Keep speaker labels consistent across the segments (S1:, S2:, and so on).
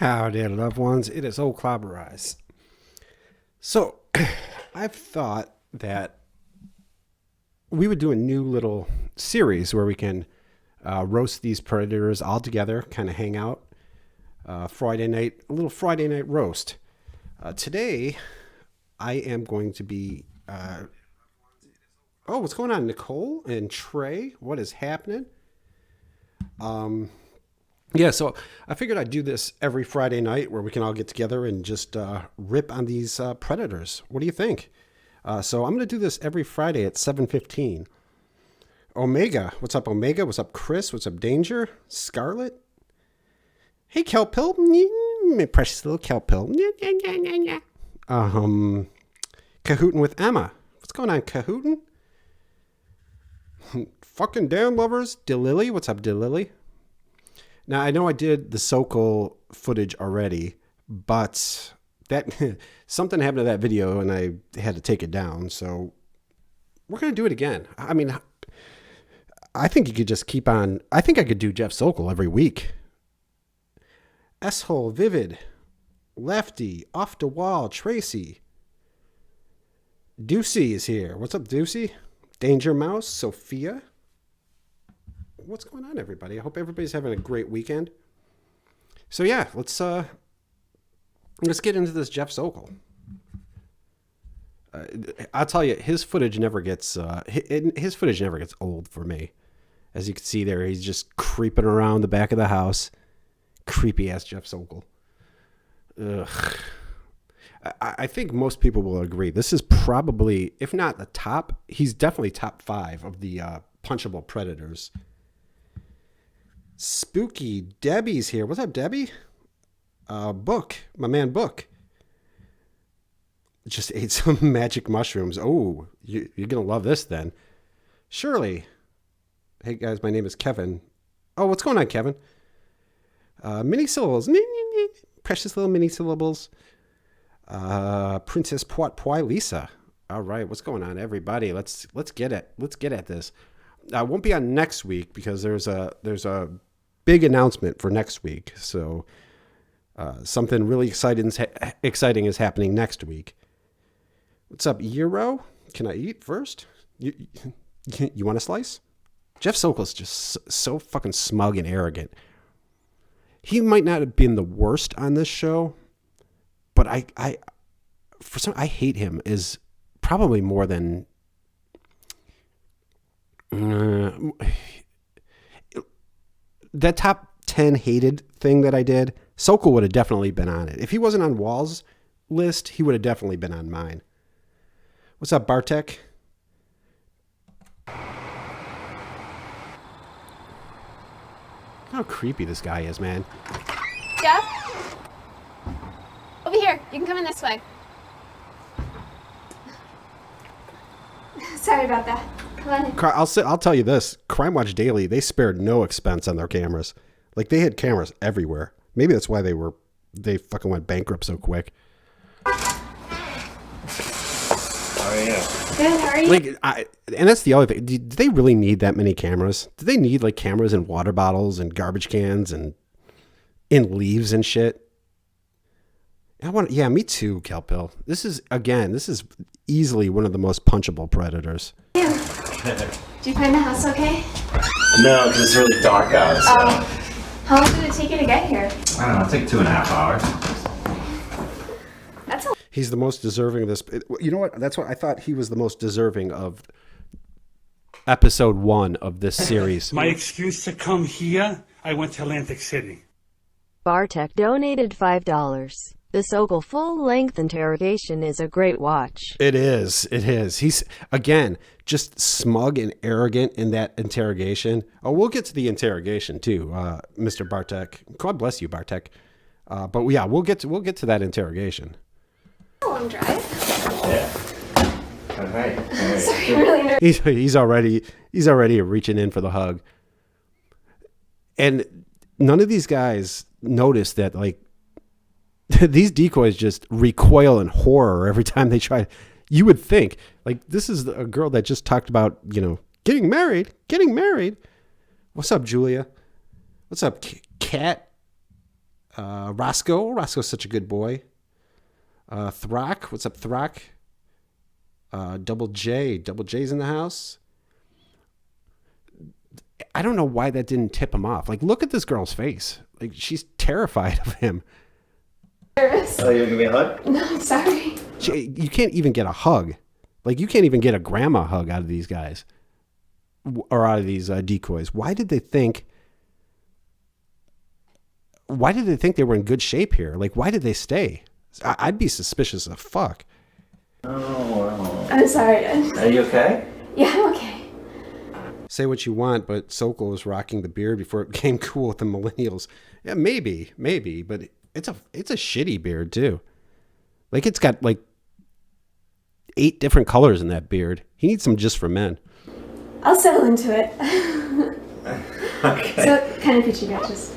S1: Howdy, loved ones. It is old Clobberized. So, I've thought that we would do a new little series where we can roast these predators all together, kind of hang out. Friday night, a little Friday night roast. Today, I am going to be... what's going on, Nicole and Trey? What is happening? Yeah, so I figured I'd do this every Friday night where we can all get together and just rip on these predators. What do you think? So I'm going to do this every Friday at 7:15. Omega. What's up, Omega? What's up, Chris? What's up, Danger? Scarlet? Hey, Kelp Pill. My precious little Kelp Pill. Cahootin with Emma. What's going on, Cahootin? Fucking down, lovers. DeLily. What's up, DeLily? Now, I know I did the Sokol footage already, but that something happened to that video and I had to take it down. So we're going to do it again. I mean, I think you could just keep on. I think I could do Jeff Sokol every week. S-hole, Vivid, Lefty, Off the Wall, Tracy. Deucey is here. What's up, Deucey? Danger Mouse, Sophia. What's going on, everybody? I hope everybody's having a great weekend. So yeah, let's get into this Jeff Sokol. I'll tell you, his footage never gets old for me. As you can see there, he's just creeping around the back of the house. Creepy ass Jeff Sokol. Ugh. I think most people will agree. This is probably, if not the top, he's definitely top 5 of the punchable predators. Spooky Debbie's here. What's up, Debbie? Book, my man Book. Just ate some magic mushrooms. Oh, you're gonna love this then. Shirley. Hey guys, my name is Kevin. Oh, what's going on, Kevin? Mini syllables. Precious little mini syllables. Princess Poi Lisa. All right, what's going on, everybody? Let's get it. Let's get at this. I won't be on next week because there's a big announcement for next week. So something really exciting is happening next week. What's up, Euro? Can I eat first? You want a slice? Jeff Sokol's just so fucking smug and arrogant. He might not have been the worst on this show, but I hate him is probably more than that top 10 hated thing that I did. Sokol would have definitely been on it. If he wasn't on Wall's list, he would have definitely been on mine. What's up, Bartek? How creepy this guy is, man.
S2: Jeff? Over here. You can come in this way. Sorry about that. Come on.
S1: I'll tell you this. Crime Watch Daily, they spared no expense on their cameras. Like, they had cameras everywhere. Maybe that's why they fucking went bankrupt so quick.
S3: How are you?
S2: Good, how are you?
S1: Like, and that's the other thing. Do they really need that many cameras? Do they need, like, cameras in water bottles and garbage cans and in leaves and shit? Yeah, me too, Kelpill. This is easily one of the most punchable predators.
S2: Did you find the house okay?
S3: No, because it's really dark out. So.
S2: How long did it take you to get here?
S3: I don't know, it's like 2.5 hours.
S2: That's a...
S1: He's the most deserving of this. You know what? That's what I thought he was the most deserving of episode 1 of this series.
S4: My excuse to come here, I went to Atlantic City.
S5: Bartek donated $5. The Sokol full-length interrogation is a great watch.
S1: It is. He's, again, just smug and arrogant in that interrogation. Oh, we'll get to the interrogation too, Mr. Bartek. God bless you, Bartek. But yeah, we'll get to that interrogation.
S2: A long drive.
S3: Yeah. All right.
S2: Sorry, I'm really nervous.
S1: He's already reaching in for the hug. And none of these guys notice that, like, these decoys just recoil in horror every time they try. You would think, like, this is a girl that just talked about, getting married. What's up, Julia? What's up, Kat? Roscoe. Roscoe's such a good boy. Throck. What's up, Throck? Double J. Double J's in the house. I don't know why that didn't tip him off. Like, look at this girl's face. Like, she's terrified of him.
S2: Nervous.
S3: Oh, you're gonna give me a hug?
S2: No, I'm sorry.
S1: You can't even get a hug. Like, you can't even get a grandma hug out of these guys. Or out of these decoys. Why did they think they were in good shape here? Like, why did they stay? I'd be suspicious of fuck.
S3: Oh.
S2: I'm sorry.
S3: Are you okay?
S2: Yeah, I'm okay.
S1: Say what you want, but Sokol was rocking the beard before it became cool with the millennials. Yeah, maybe, but it's a shitty beard too. Like, it's got like 8 different colors in that beard. He needs some just for men.
S2: I'll settle into it.
S3: Okay.
S2: So what kind of picture you got? Just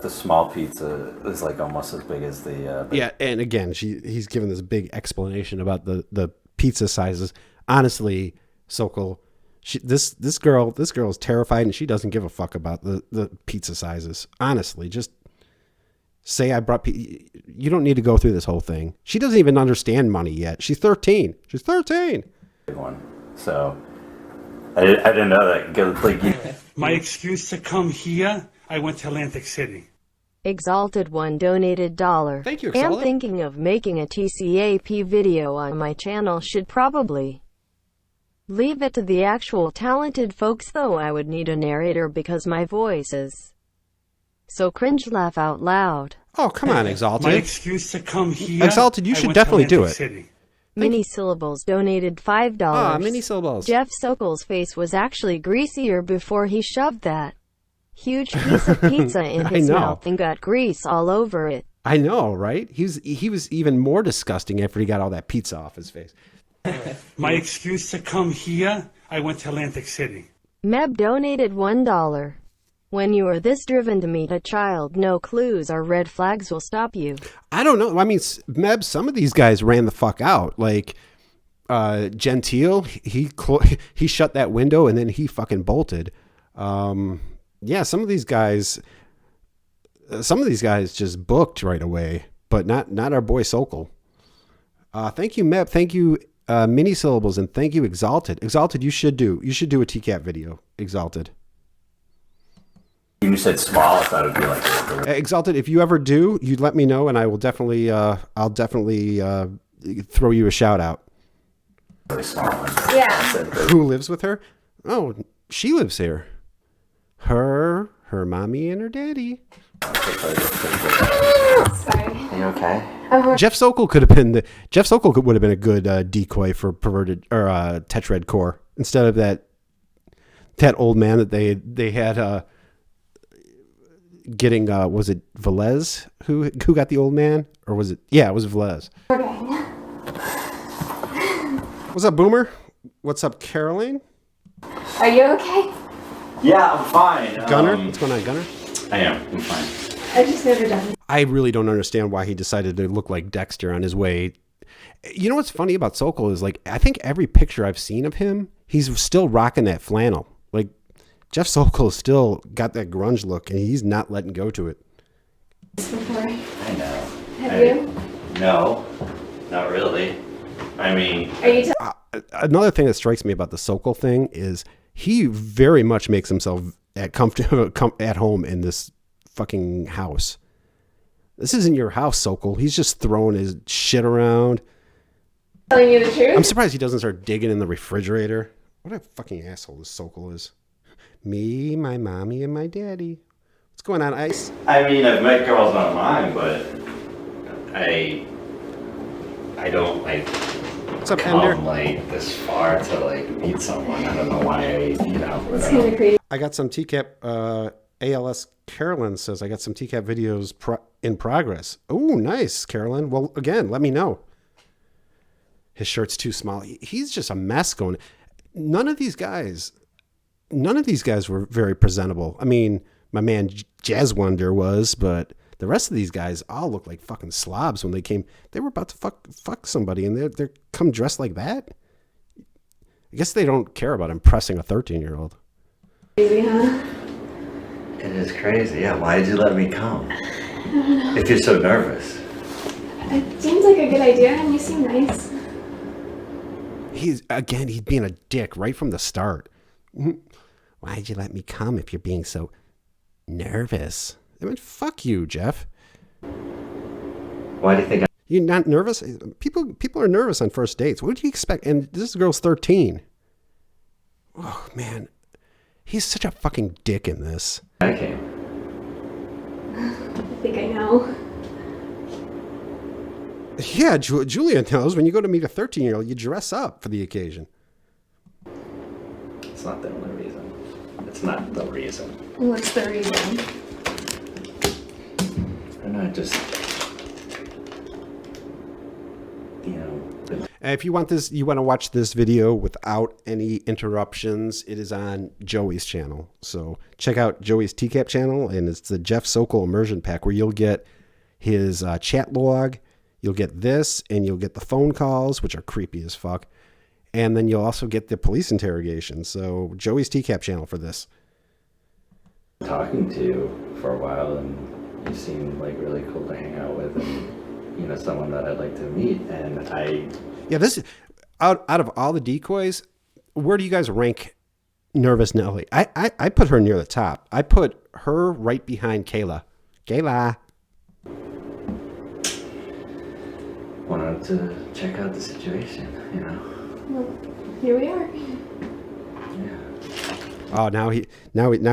S3: the small pizza is like almost as big as the
S1: Yeah, and again, he's given this big explanation about the pizza sizes. Honestly, Sokol, this girl is terrified and she doesn't give a fuck about the pizza sizes. Honestly, just say I brought you don't need to go through this whole thing. She doesn't even understand money yet. She's 13. She's 13.
S3: big one. So I didn't know that. Like,
S4: My excuse to come here, I went to Atlantic City.
S5: Exalted One donated $1.
S1: Thank you,
S5: Am
S1: Exalted.
S5: thinking of making a TCAP video on my channel. Should probably leave it to the actual talented folks, though I would need a narrator because my voice is so cringe. Laugh out loud.
S1: Oh, come on,
S4: My
S1: Exalted.
S4: excuse to come here,
S1: Exalted, you
S4: I
S1: should
S4: went to
S1: definitely do
S4: Atlantic
S1: it.
S4: City.
S5: Mini Syllables donated $5.
S1: Ah, mini syllables.
S5: Jeff Sokol's face was actually greasier before he shoved that huge piece of pizza in
S1: I
S5: his
S1: know.
S5: mouth and got grease all over it.
S1: I know, right? He was even more disgusting after he got all that pizza off his face.
S4: My excuse to come here, I went to Atlantic City.
S5: Meb donated $1. When you are this driven to meet a child, no clues or red flags will stop you.
S1: I don't know. I mean, Meb, some of these guys ran the fuck out. Like Gentile, he shut that window and then he fucking bolted. Yeah, some of these guys just booked right away, but not our boy Sokol. Thank you, Meb. Thank you, Mini Syllables, and thank you, Exalted. Exalted, you should do a TCAP video. Exalted.
S3: you said small, I thought it'd be like
S1: Exalted, if you ever do, you let me know, and I will definitely, I'll definitely throw you a shout out.
S3: really small one.
S2: Yeah.
S1: Who lives with her? Oh, she lives here. Her mommy, and her daddy.
S2: Sorry.
S3: Are you okay?
S1: Jeff Sokol would have been a good decoy for perverted or Tetrad core instead of that old man that they had getting was it Velez who got the old man, or was it? Yeah, it was Velez.
S2: Okay.
S1: What's up, Boomer? What's up, Caroline?
S2: Are you okay?
S3: Yeah, I'm fine.
S1: Gunner? What's going on, Gunner?
S3: I am. I'm fine.
S2: I've just never done it.
S1: I really don't understand why he decided to look like Dexter on his way. You know what's funny about Sokol is, like, I think every picture I've seen of him, he's still rocking that flannel. Like, Jeff Sokol still got that grunge look, and he's not letting go to it.
S2: Before.
S3: I know.
S2: Have you?
S3: No, not really. I mean,
S2: Are you?
S1: Another thing that strikes me about the Sokol thing is he very much makes himself at home in this fucking house. This isn't your house, Sokol. He's just throwing his shit around.
S2: Telling you the truth?
S1: I'm surprised he doesn't start digging in the refrigerator. What a fucking asshole this Sokol is. Me, my mommy, and my daddy. What's going on, Ice?
S3: I mean, I've met girls online, but I don't like
S1: What's up, Ender?
S3: come like this far to like meet someone. I don't know why.
S2: It's kind of crazy.
S1: I got some TCAP. ALS Carolyn says, I got some TCAP videos in progress. Oh, nice, Carolyn. Well, again, let me know. His shirt's too small. He's just a mess going. None of these guys were very presentable. I mean, my man Jazz Wonder was, but the rest of these guys all look like fucking slobs when they came. They were about to fuck somebody, and they're come dressed like that. I guess they don't care about impressing a 13-year-old.
S2: Crazy, huh?
S3: It is crazy. Yeah, why did you let me come? If you're so nervous.
S2: It seems like a good idea, and you seem nice.
S1: He's being a dick right from the start. Why'd you let me come if you're being so nervous? I mean, fuck you, Jeff.
S3: Why do you think
S1: You're not nervous? People are nervous on first dates. What do you expect? And this girl's 13. Oh, man. He's such a fucking dick in this.
S3: I came?
S2: I think I know.
S1: Yeah, Julia knows when you go to meet a 13-year-old, you dress up for the occasion.
S3: It's not the only reason. It's not the reason.
S2: What's the reason?
S3: I'm not just, you know.
S1: If you want to watch this video without any interruptions, it is on Joey's channel. So check out Joey's TCAP channel, and it's the Jeff Sokol immersion pack where you'll get his chat log, you'll get this, and you'll get the phone calls, which are creepy as fuck. And then you'll also get the police interrogation. So Joey's TCAP channel for this.
S3: Talking to you for a while, and you seem like really cool to hang out with, and you know, someone that I'd like to meet. And
S1: Yeah, this out of all the decoys, where do you guys rank Nervous Nelly? I put her near the top. I put her right behind Kayla. Kayla.
S3: wanted to check out the situation, you know.
S2: Well, here we are.
S3: Yeah.
S1: Oh, now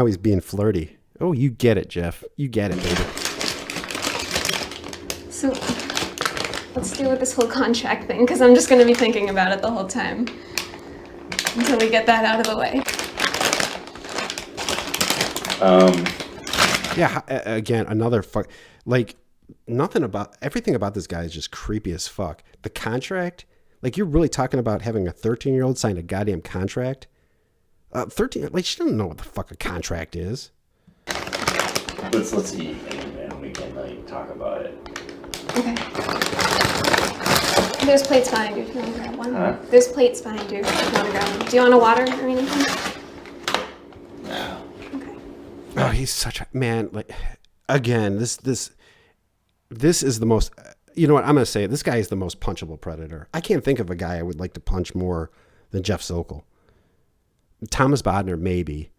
S1: he's being flirty. Oh, you get it, Jeff. You get it, baby.
S2: So, let's deal with this whole contract thing, because I'm just going to be thinking about it the whole time. Until we get that out of the way.
S1: Yeah, again, another fuck. Like, everything about this guy is just creepy as fuck. The contract, like, you're really talking about having a 13-year-old sign a goddamn contract? 13, like, she doesn't know what the fuck a contract is.
S3: Let's eat and we can like talk about it.
S2: Okay. There's plates behind you if you want to grab one.
S3: Huh?
S2: There's plates behind you if you want to grab one. Do you want a water or anything?
S3: No.
S2: Okay.
S1: Oh, he's such a man. Like, again, this is the most. You know what? I'm gonna say it. This guy is the most punchable predator. I can't think of a guy I would like to punch more than Jeff Sokol. Thomas Bodner, maybe,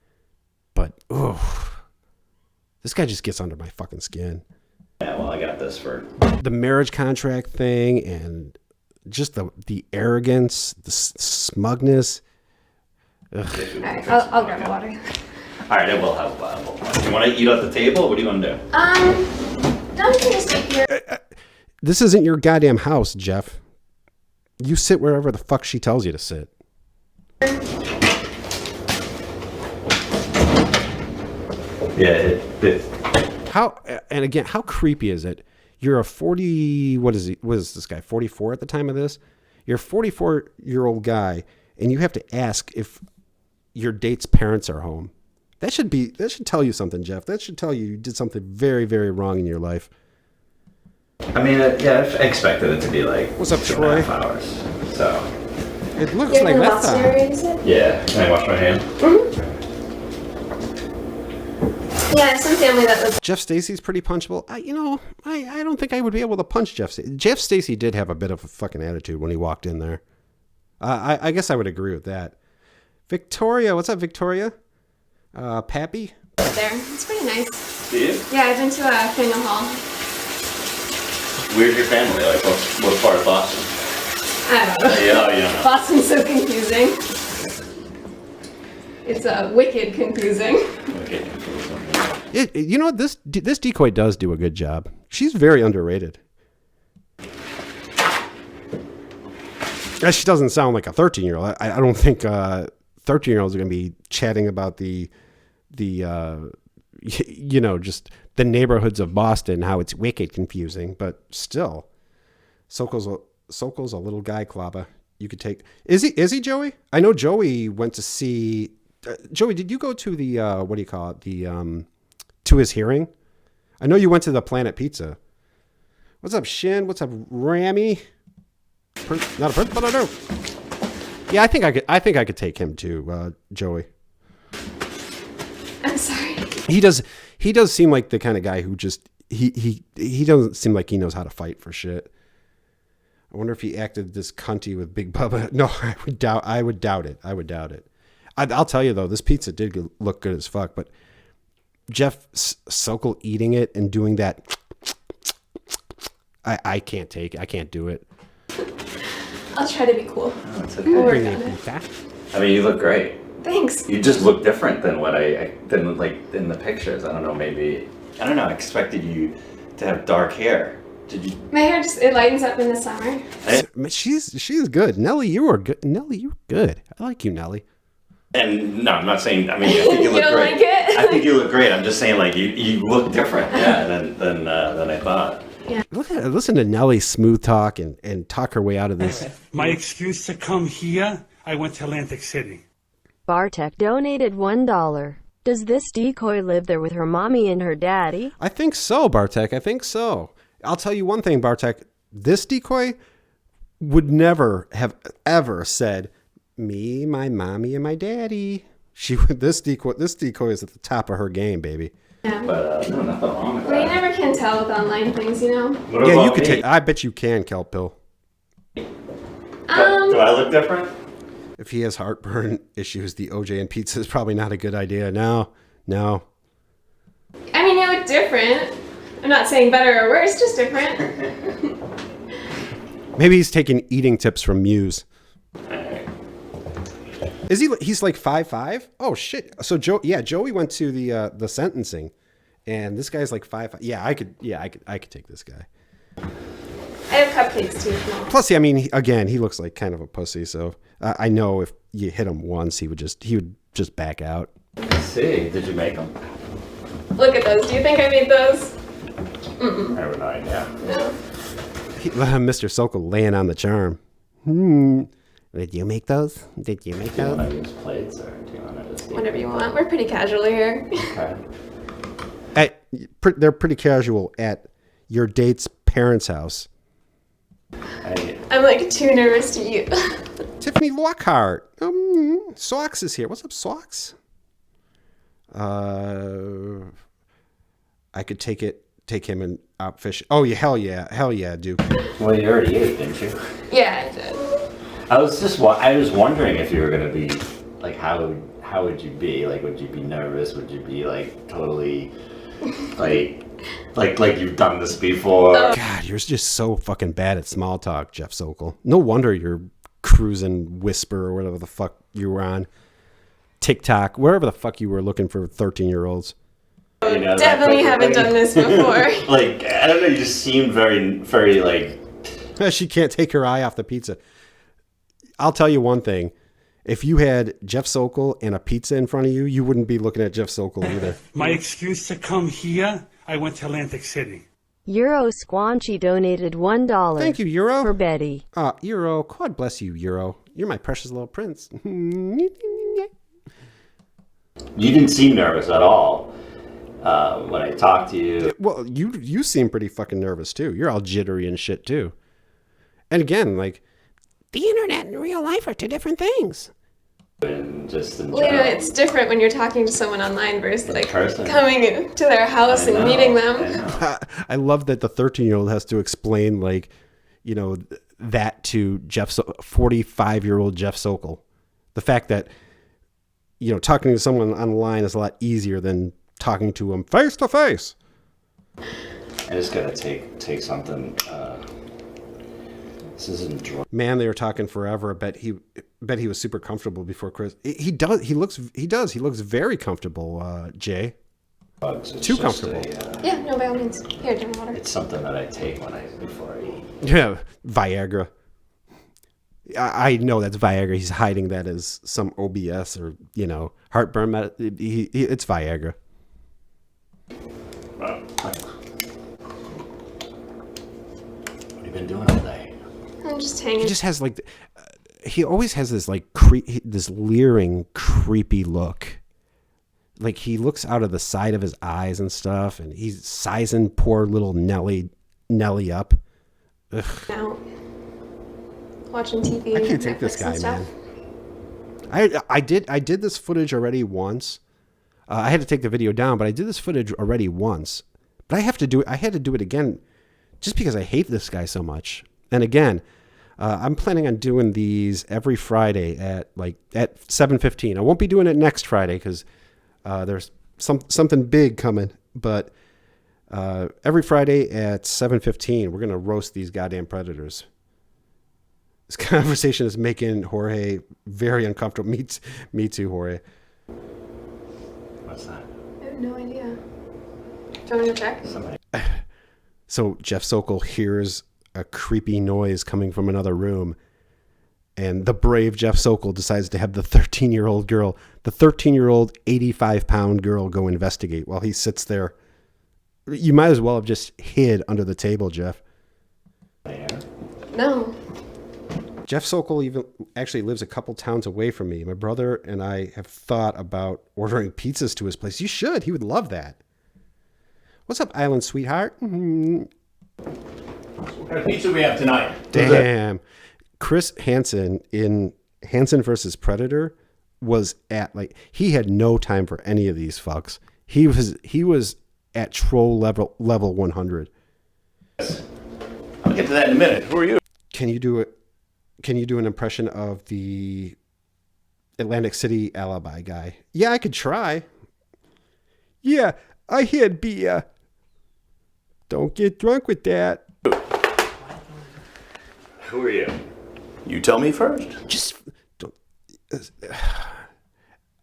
S1: but this guy just gets under my fucking skin.
S3: Yeah, well, I got this for
S1: The marriage contract thing and just the arrogance, the smugness. Ugh.
S2: All right, I'll grab water.
S3: All right, I will have a bottle. You want to eat at the table? What do you want to do?
S2: Don't you just sit here?
S1: This isn't your goddamn house, Jeff. You sit wherever the fuck she tells you to sit.
S3: Yeah,
S1: How, and again, how creepy is it? You're a 40, what is this guy, 44 at the time of this? You're a 44-year-old guy, and you have to ask if your date's parents are home. That should tell you something, Jeff. That should tell you did something very, very wrong in your life.
S3: I mean, yeah, I expected it to be like
S1: What's up,
S3: 2.5
S1: Troy?
S3: hours. So,
S1: It looks
S2: You're
S1: like
S2: in the
S1: that's
S2: Boston area, you said?
S3: yeah. Can I wash my hands?
S2: Mm-hmm. Yeah, I have some family that lives.
S1: Jeff Stacy's pretty punchable. I don't think I would be able to punch Jeff. Jeff Stacy did have a bit of a fucking attitude when he walked in there. I guess I would agree with that. Victoria, what's up, Victoria? Pappy?
S2: There. It's pretty nice.
S3: Do you?
S2: Yeah, I've been to Faneuil Hall.
S3: Where's your family? Like, what part of Boston?
S2: I don't know.
S3: Yeah, you don't know.
S2: Boston's so confusing. It's wicked confusing.
S3: Okay.
S1: You know what? This decoy does do a good job. She's very underrated. She doesn't sound like a 13-year-old. I don't think 13-year-olds are going to be chatting about the just the neighborhoods of Boston, how it's wicked confusing. But still, Sokol's a little guy, Klaba. You could take. Is he Joey? I know Joey went to see. Joey, did you go to the what do you call it? The to his hearing? I know you went to the Planet Pizza. What's up, Shin? What's up, Rammy? Not a prince, but I do. Yeah, I think I could take him too, Joey.
S2: I'm sorry.
S1: He does seem like the kind of guy who just he doesn't seem like he knows how to fight for shit. I wonder if he acted this cunty with Big Bubba. No, I would doubt it. I'll tell you though, this pizza did look good as fuck, but Jeff Sokol eating it and doing that, I can't take it. I can't do it.
S2: I'll try to be cool.
S3: Oh, it's
S2: We'll work
S3: okay.
S2: on it.
S3: I mean, you look great.
S2: Thanks.
S3: You just look different than what than like in the pictures. I don't know, maybe, I don't know, I expected you to have dark hair. Did you?
S2: My hair it lightens up in the summer.
S1: She's good. Nelly, you were good. Nelly, you're good. I like you, Nelly.
S3: And no, I'm not saying, I mean, I think you look
S2: You don't
S3: great.
S2: like it?
S3: I think you look great. I'm just saying, like, you look different, yeah, than I thought.
S1: Listen to Nelly smooth talk and talk her way out of this.
S4: My excuse to come here, I went to Atlantic City.
S5: Bartek donated $1. Does this decoy live there with her mommy and her daddy?
S1: I think so, Bartek. I think so. I'll tell you one thing, Bartek. This decoy would never have ever said, me, my mommy, and my daddy. This decoy is at the top of her game, baby.
S2: Yeah.
S3: But no, nothing wrong with
S2: Well, you
S3: that.
S2: never can tell with online things, you know?
S3: What
S1: Yeah,
S3: about
S1: you could
S3: me?
S1: take. I bet you can, Kelp Pill.
S3: Do I look different?
S1: If he has heartburn issues, the OJ and pizza is probably not a good idea. No.
S2: I mean, you look different. I'm not saying better or worse, just different.
S1: Maybe he's taking eating tips from Muse. Is he? He's like 5'5"? Oh shit! So Joey went to the sentencing, and this guy's like 5'5". Yeah, I could take this guy.
S2: I have cupcakes too. If you want.
S1: Plus, I mean, he looks like kind of a pussy. So I know if you hit him once, he would just back out.
S3: Let's see. Did you make them?
S2: Look at those. Do you think I made those?
S3: I have no idea.
S2: No.
S1: Mr. Sokol laying on the charm. Did you make those?
S3: Do you want to use plates or do you want to just
S2: Whatever you want. We're pretty casual here.
S3: Okay.
S1: They're pretty casual at your date's parents' house.
S2: I'm like too nervous to eat.
S1: Tiffany Lockhart. Socks is here. What's up, Socks? I could take him and out fishing. Oh yeah, hell yeah, Duke.
S3: Well, you already ate, didn't you?
S2: Yeah, I did.
S3: I was wondering if you were gonna be like, how would you be? Like, would you be nervous? Would you be like totally like you've done this before?
S1: God, you're just so fucking bad at small talk, Jeff Sokol. No wonder you're cruising Whisper or whatever the fuck you were on. TikTok, wherever the fuck you were looking for 13-year-olds.
S3: You know,
S2: Definitely haven't done this before.
S3: Like, I don't know, you just seemed very, very like.
S1: She can't take her eye off the pizza. I'll tell you one thing. If you had Jeff Sokol and a pizza in front of you, you wouldn't be looking at Jeff Sokol either.
S4: My excuse to come here, I went to Atlantic City.
S5: Euro Squanchy donated $1.
S1: Thank you, Euro.
S5: For Betty.
S1: Euro, God bless you, Euro. You're my precious little prince.
S3: You didn't seem nervous at all when I talked to you.
S1: Well, you seem pretty fucking nervous too. You're all jittery and shit too. And again, like, the internet and real life are two different things.
S3: And just in
S2: Well, you know,
S3: general.
S2: it's different when you're talking to someone online versus like
S3: person.
S2: coming to their house
S3: I
S2: and
S3: know,
S2: meeting
S3: I
S2: them.
S3: know.
S1: I love that the 13-year-old has to explain, like, you know, that to 45-year-old Jeff Sokol. The fact that, you know, talking to someone online is a lot easier than talking to him face to face.
S3: I just gotta take something. This isn't dry.
S1: Man, they were talking forever. I bet he was super comfortable before Chris. He looks very comfortable, Jay.
S3: Bugs. It's
S1: Too
S3: just
S1: comfortable.
S2: Yeah, no, by all means. Here, drink water.
S3: It's something that I take before I eat.
S1: Yeah, Viagra. I know that's Viagra. He's hiding that as some OBS or, you know, heartburn. It's Viagra.
S3: Thanks. What have you been doing all day?
S2: I'm just
S1: He
S2: hanging.
S1: just has like, he always has this like this leering, creepy look. Like he looks out of the side of his eyes and stuff, and he's sizing poor little Nelly up. Ugh.
S2: Out. Watching TV.
S1: I can't take this
S2: Netflix and
S1: guy,
S2: stuff.
S1: man. I did this footage already once. I had to take the video down, but I did this footage already once. But I had to do it again just because I hate this guy so much. And again, I'm planning on doing these every Friday at 7:15. I won't be doing it next Friday because there's something big coming. But every Friday at 7:15, we're gonna roast these goddamn predators. This conversation is making Jorge very uncomfortable. Me too, Jorge.
S3: What's that?
S2: I have no idea. Do you want me to check?
S3: Somebody.
S1: So Jeff Sokol hears a creepy noise coming from another room, and the brave Jeff Sokol decides to have the 13-year-old girl, the 13-year-old 85-pound girl, go investigate while he sits there. You might as well have just hid under the table, Jeff.
S3: There.
S2: No.
S1: Jeff Sokol even actually lives a couple towns away from me. My brother and I have thought about ordering pizzas to his place. You should. He would love that. What's up, Island Sweetheart?
S6: What kind of pizza we have tonight?
S1: Damn. Chris Hansen in Hansen versus Predator was at he had no time for any of these fucks. He was at troll level 100.
S6: I'll get to that in a minute. Who are you?
S1: Can you do an impression of the Atlantic City alibi guy? Yeah, I could try. Yeah, I had beer. Don't get drunk with that.
S6: Who are you? You tell me first.
S1: Just don't.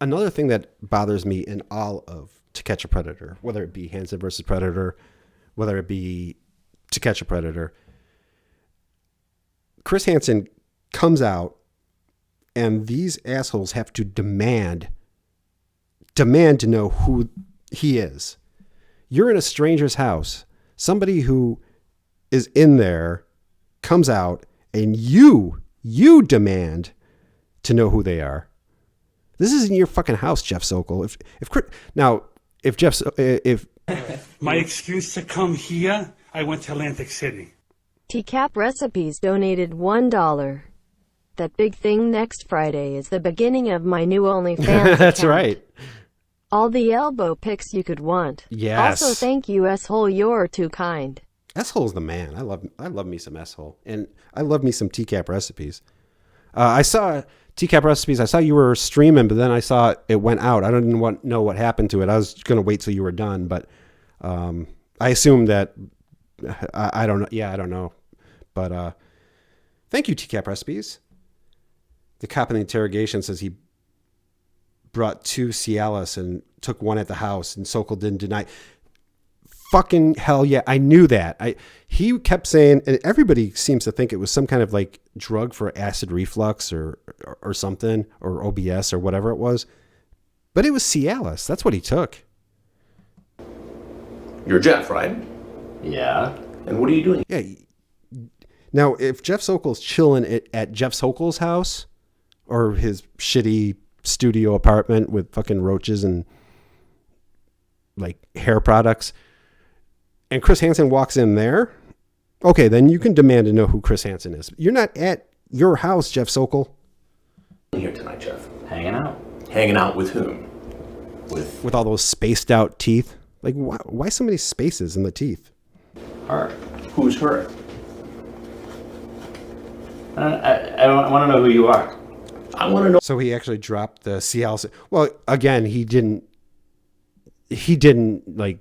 S1: Another thing that bothers me in all of To Catch a Predator, whether it be Hansen versus Predator, whether it be To Catch a Predator, Chris Hansen comes out and these assholes have to demand to know who he is. You're in a stranger's house. Somebody who is in there comes out and you demand to know who they are. This isn't your fucking house, Jeff Sokol. If
S4: My excuse to come here, I went to Atlantic City.
S5: TCAP Recipes donated $1. That big thing next Friday is the beginning of my new OnlyFans
S1: that's
S5: account.
S1: right.
S5: All the elbow pics you could want.
S1: Yes.
S5: Also, thank you, S-hole. You're too kind.
S1: S-hole's the man. I love me some S-hole. And I love me some TCAP recipes. I saw TCAP recipes. I saw you were streaming, but then I saw it went out. I didn't know what happened to it. I was going to wait till you were done, but I assume that I don't know. Yeah, I don't know. But thank you, TCAP recipes. The cop in the interrogation says he brought 2 Cialis and took one at the house, and Sokol didn't deny. Fucking hell yeah, I knew that. He kept saying, and everybody seems to think it was some kind of drug for acid reflux or something, or OBS or whatever it was. But it was Cialis. That's what he took.
S6: You're Jeff, right?
S3: Yeah.
S6: And what are you doing?
S1: Yeah. Now, if Jeff Sokol's chilling at Jeff Sokol's house or his shitty studio apartment with fucking roaches and hair products, and Chris Hansen walks in there, okay, then you can demand to know who Chris Hansen is. You're not at your house, Jeff Sokol.
S6: Here tonight, Jeff.
S3: Hanging out.
S6: Hanging out with whom?
S1: With all those spaced out teeth. Why so many spaces in the teeth?
S3: Her.
S6: Who's her?
S3: I want to know who you are.
S6: I want to know.
S1: So he actually dropped the Cialis. Well, again, he didn't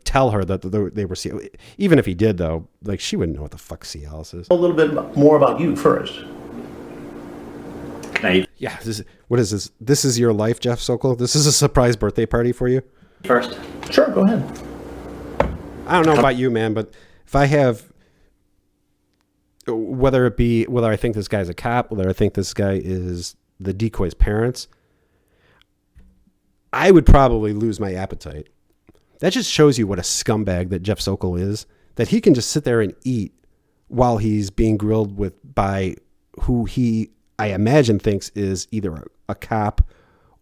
S1: tell her that they were Cialis. Even if he did, though, she wouldn't know what the fuck Cialis is.
S6: A little bit more about you first.
S3: Now you
S1: Yeah, what is this? This is your life, Jeff Sokol? This is a surprise birthday party for you?
S3: first.
S6: Sure, go ahead.
S1: I don't know about you, man, but if I have, whether I think this guy's a cop, whether I think this guy is the decoy's parents, I would probably lose my appetite. That just shows you what a scumbag that Jeff Sokol is, that he can just sit there and eat while he's being grilled by who he, I imagine, thinks is either a cop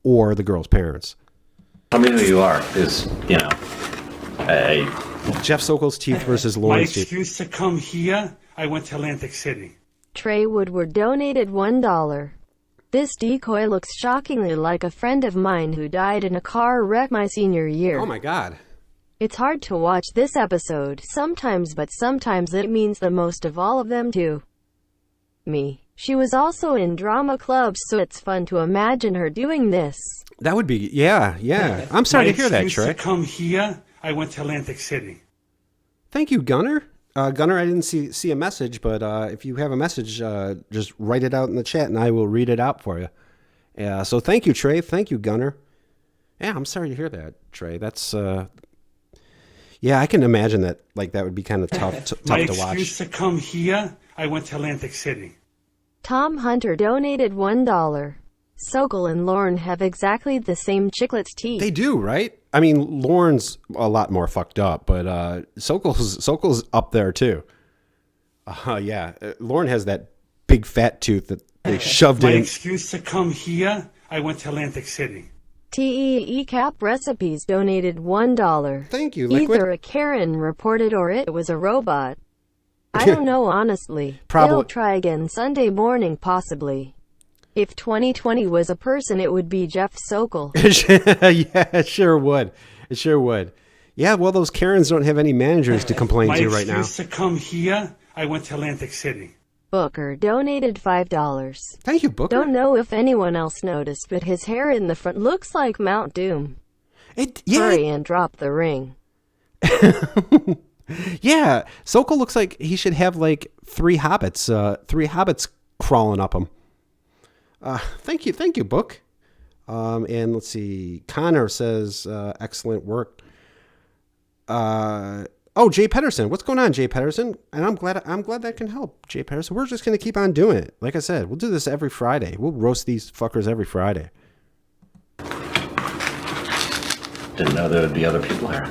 S1: or the girl's parents.
S3: Tell me who you are, because,
S1: Jeff Sokol's teeth versus
S4: My
S1: Lauren's teeth.
S4: excuse to come here, I went to Atlantic City.
S5: Trey Woodward donated $1. This decoy looks shockingly like a friend of mine who died in a car wreck my senior year.
S1: Oh my God.
S5: It's hard to watch this episode sometimes, but sometimes it means the most of all of them to me. She was also in drama clubs, so it's fun to imagine her doing this.
S1: That would be, yeah. I'm sorry to hear that,
S4: My excuse
S1: Trey.
S4: to come here, I went to Atlantic City.
S1: Thank you, Gunner. Gunner, I didn't see a message, but if you have a message, just write it out in the chat and I will read it out for you. So thank you, Trey. Thank you, Gunner. Yeah, I'm sorry to hear that, Trey. That's, yeah, I can imagine that, like, that would be kind of tough to
S4: My
S1: watch.
S4: excuse to come here, I went to Atlantic City.
S5: Tom Hunter donated $1. Sokol and Lauren have exactly the same chiclet's teeth.
S1: They do, right? I mean, Lauren's a lot more fucked up, but Sokol's up there too. Yeah, Lauren has that big fat tooth that they shoved
S4: My
S1: in.
S4: excuse to come here, I went to Atlantic City.
S5: TCAP Recipes donated $1.
S1: Thank you, Liquid.
S5: Either a Karen reported or it was a robot. I don't know, honestly.
S1: Probably.
S5: They'll try again Sunday morning, possibly. If 2020 was a person, it would be Jeff Sokol.
S1: Yeah, it sure would. It sure would. Yeah, well, those Karens don't have any managers to complain to right now.
S4: My excuse to come here, I went to Atlantic City.
S5: Booker donated $5.
S1: Thank you, Booker.
S5: Don't know if anyone else noticed, but his hair in the front looks like Mount Doom. Hurry and drop the ring.
S1: Yeah, Sokol looks like he should have like three hobbits crawling up him. Thank you, Book. And let's see. Connor says, excellent work. Jay Pedersen. What's going on, Jay Pedersen? And I'm glad that can help, Jay Pedersen. We're just going to keep on doing it. Like I said, we'll do this every Friday. We'll roast these fuckers every Friday.
S6: Didn't know there would be other people here.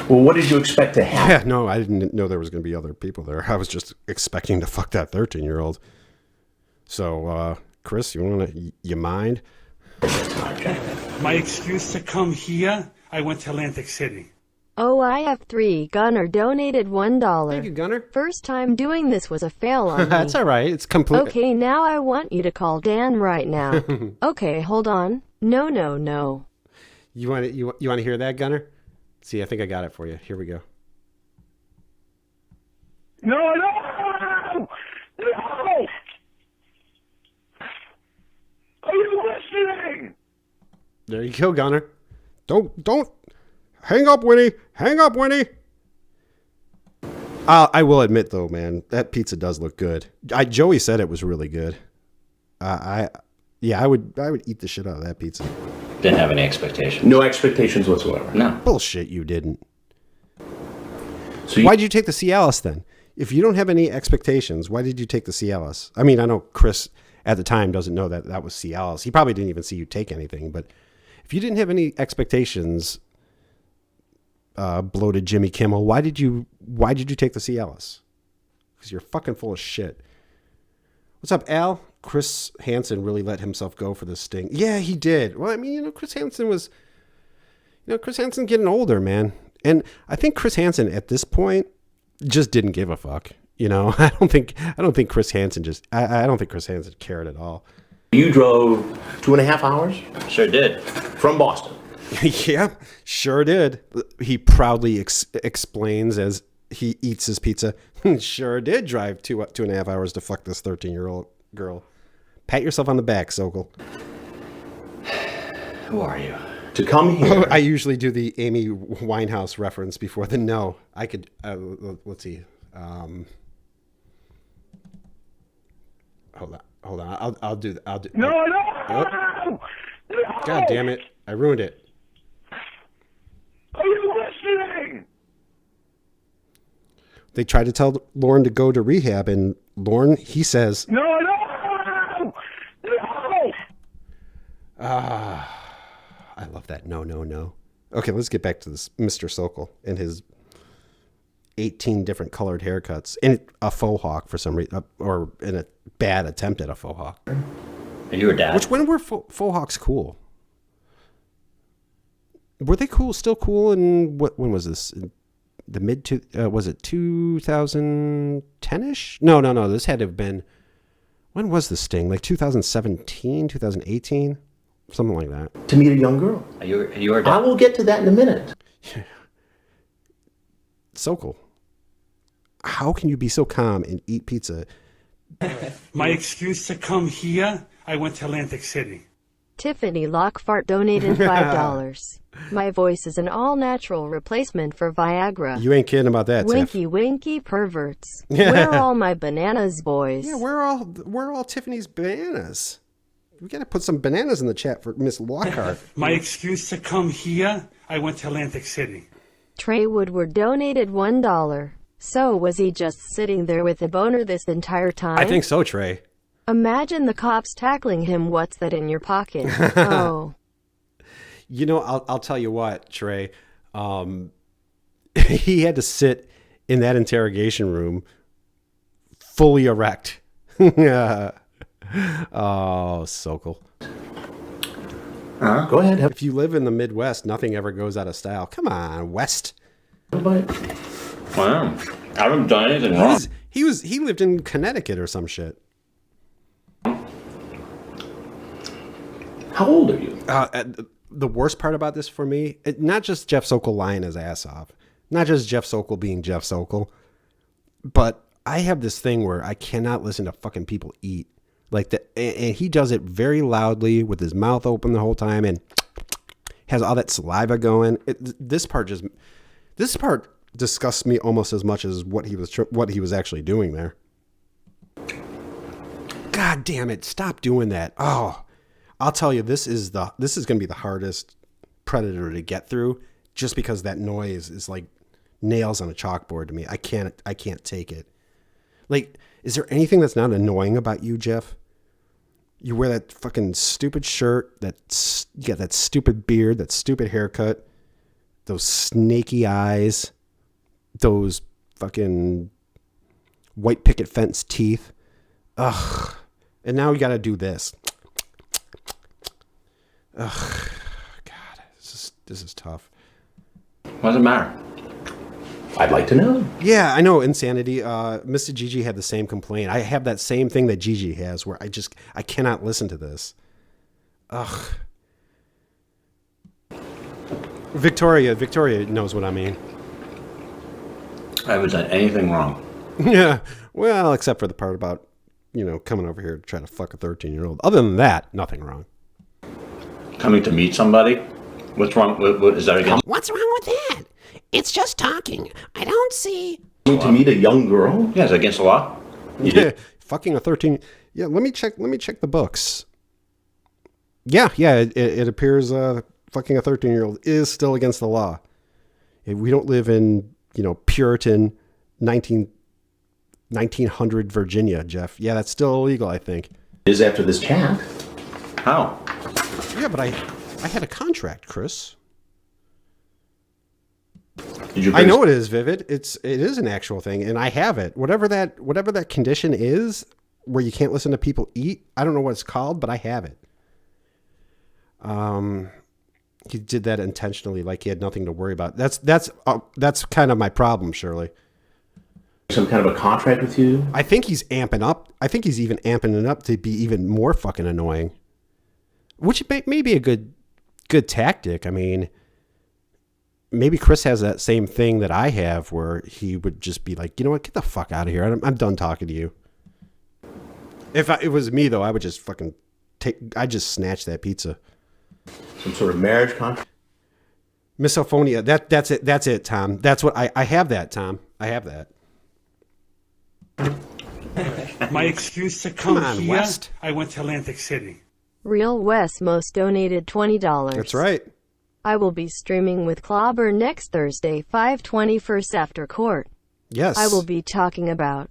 S6: Well, what did you expect to happen?
S1: Yeah, no, I didn't know there was going to be other people there. I was just expecting to fuck that 13-year-old. So, Chris, you mind?
S4: My excuse to come here, I went to Atlantic City.
S5: Oh, I have 3. Gunner donated $1.
S1: Thank you, Gunner.
S5: First time doing this was a fail on me.
S1: That's all right. It's complete.
S5: Okay, now I want you to call Dan right now. Okay, hold on. No.
S1: You want to hear that, Gunner? See, I think I got it for you. Here we go.
S6: No! Are you listening?
S1: There you go, Gunner. Don't hang up, Winnie. Hang up, Winnie. I will admit though, man, that pizza does look good. Joey said it was really good. I would eat the shit out of that pizza.
S3: Didn't have any expectations.
S6: No expectations whatsoever.
S3: No.
S1: Bullshit, you didn't.
S6: So
S1: Why did you take the Cialis then? If you don't have any expectations, why did you take the Cialis? I mean, I know Chris at the time doesn't know that was Cialis. He probably didn't even see you take anything. But if you didn't have any expectations, bloated Jimmy Kimmel, why did you take the Cialis? Because you're fucking full of shit. What's up, Al? Chris Hansen really let himself go for this sting. Yeah, he did. Well, I mean, Chris Hansen's getting older, man. And I think Chris Hansen at this point just didn't give a fuck. I don't think Chris Hansen I don't think Chris Hansen cared at all.
S6: you drove 2.5 hours
S3: Sure did.
S6: from Boston.
S1: Yeah, sure did. He proudly explains as he eats his pizza. Sure did drive 2.5 hours to fuck this 13-year-old girl. Pat yourself on the back, Sokol.
S3: Who are you?
S6: To come here.
S1: I usually do the Amy Winehouse reference before the no. I could, let's see. Hold on. I'll do.
S6: No!
S1: Oh. God damn it. I ruined it.
S6: Are you listening?
S1: They tried to tell Lauren to go to rehab, and Lauren, he says,
S6: No!
S1: I love that. No. Okay, let's get back to this Mr. Sokol and his 18 different colored haircuts and a faux hawk for some reason, or in a bad attempt at a faux hawk.
S3: Are you a dad?
S1: When were faux hawks cool? Were they cool? Still cool? And when was this? The was it 2010-ish? No. This had to have been. When was the sting? Like 2017, 2018? Something like that.
S6: To meet a young girl. I will get to that in a minute.
S1: Sokol, how can you be so calm and eat pizza?
S4: My excuse to come here, I went to Atlantic City.
S5: Tiffany Lockfart donated $5. My voice is an all-natural replacement for Viagra.
S1: You ain't kidding about that, Tiff.
S5: Winky, winky perverts. Where are all my bananas, boys?
S1: Yeah, we're all Tiffany's bananas. We got to put some bananas in the chat for Miss Lockhart.
S4: My excuse to come here, I went to Atlantic City.
S5: Trey Woodward donated $1. So was he just sitting there with a boner this entire time?
S1: I think so, Trey.
S5: Imagine the cops tackling him. What's that in your pocket? Oh.
S1: You know, I'll tell you what, Trey. He had to sit in that interrogation room fully erect. Oh, Sokol.
S6: Go ahead.
S1: If you live in the Midwest, nothing ever goes out of style. Come on, West.
S6: Wow. I haven't done anything wrong.
S1: He lived in Connecticut or some shit.
S6: How old are you?
S1: The worst part about this for me, not just Jeff Sokol lying his ass off, not just Jeff Sokol being Jeff Sokol, but I have this thing where I cannot listen to fucking people eat. And he does it very loudly with his mouth open the whole time and has all that saliva going. This part disgusts me almost as much as what he was actually doing there. God damn it! Stop doing that. Oh, I'll tell you, this is going to be the hardest Predator to get through, just because that noise is like nails on a chalkboard to me. I can't take it. Like, is there anything that's not annoying about you, Jeff? You wear that fucking stupid shirt, you got that stupid beard, that stupid haircut, those snaky eyes, those fucking white picket fence teeth. Ugh. And now you got to do this. Ugh. God, this is tough.
S6: What does it matter? I'd like to know.
S1: Yeah, I know. Insanity. Mr. Gigi had the same complaint. I have that same thing that Gigi has, where I cannot listen to this. Ugh. Victoria knows what I mean.
S6: I haven't done anything wrong.
S1: Yeah. Well, except for the part about, coming over here to try to fuck a 13-year-old. Other than that, nothing wrong.
S6: Coming to meet somebody? What's wrong? What is that against?
S7: What's wrong with that? It's just talking. I don't see.
S6: Coming to meet a young girl? Yeah, is that against the law?
S1: Yeah, fucking a 13. Yeah, let me check the books. Yeah, it appears fucking a 13-year-old is still against the law. We don't live in, Puritan 1900 Virginia, Jeff. Yeah, that's still illegal, I think.
S6: It is after this chat. How?
S1: Yeah, but I had a contract, Chris. I know it is, Vivid. It is an actual thing, and I have it. Whatever that condition is, where you can't listen to people eat. I don't know what it's called, but I have it. He did that intentionally, like he had nothing to worry about. That's kind of my problem, Shirley.
S6: Some kind of a contract with you?
S1: I think he's amping up. I think he's even amping it up to be even more fucking annoying, which may be a good tactic. I mean, maybe Chris has that same thing that I have, where he would just be like, you know what, get the fuck out of here. I'm done talking to you. If it was me, though, I would just fucking I'd just snatch that pizza.
S6: Some sort of marriage contract?
S1: Misophonia. That's it, Tom. That's what I have that, Tom. I have that.
S4: My excuse to come here,
S1: West.
S4: I went to Atlantic City.
S5: Real Wes most donated $20.
S1: That's right.
S5: I will be streaming with Clobber next Thursday, 5/21 after court.
S1: Yes.
S5: I will be talking about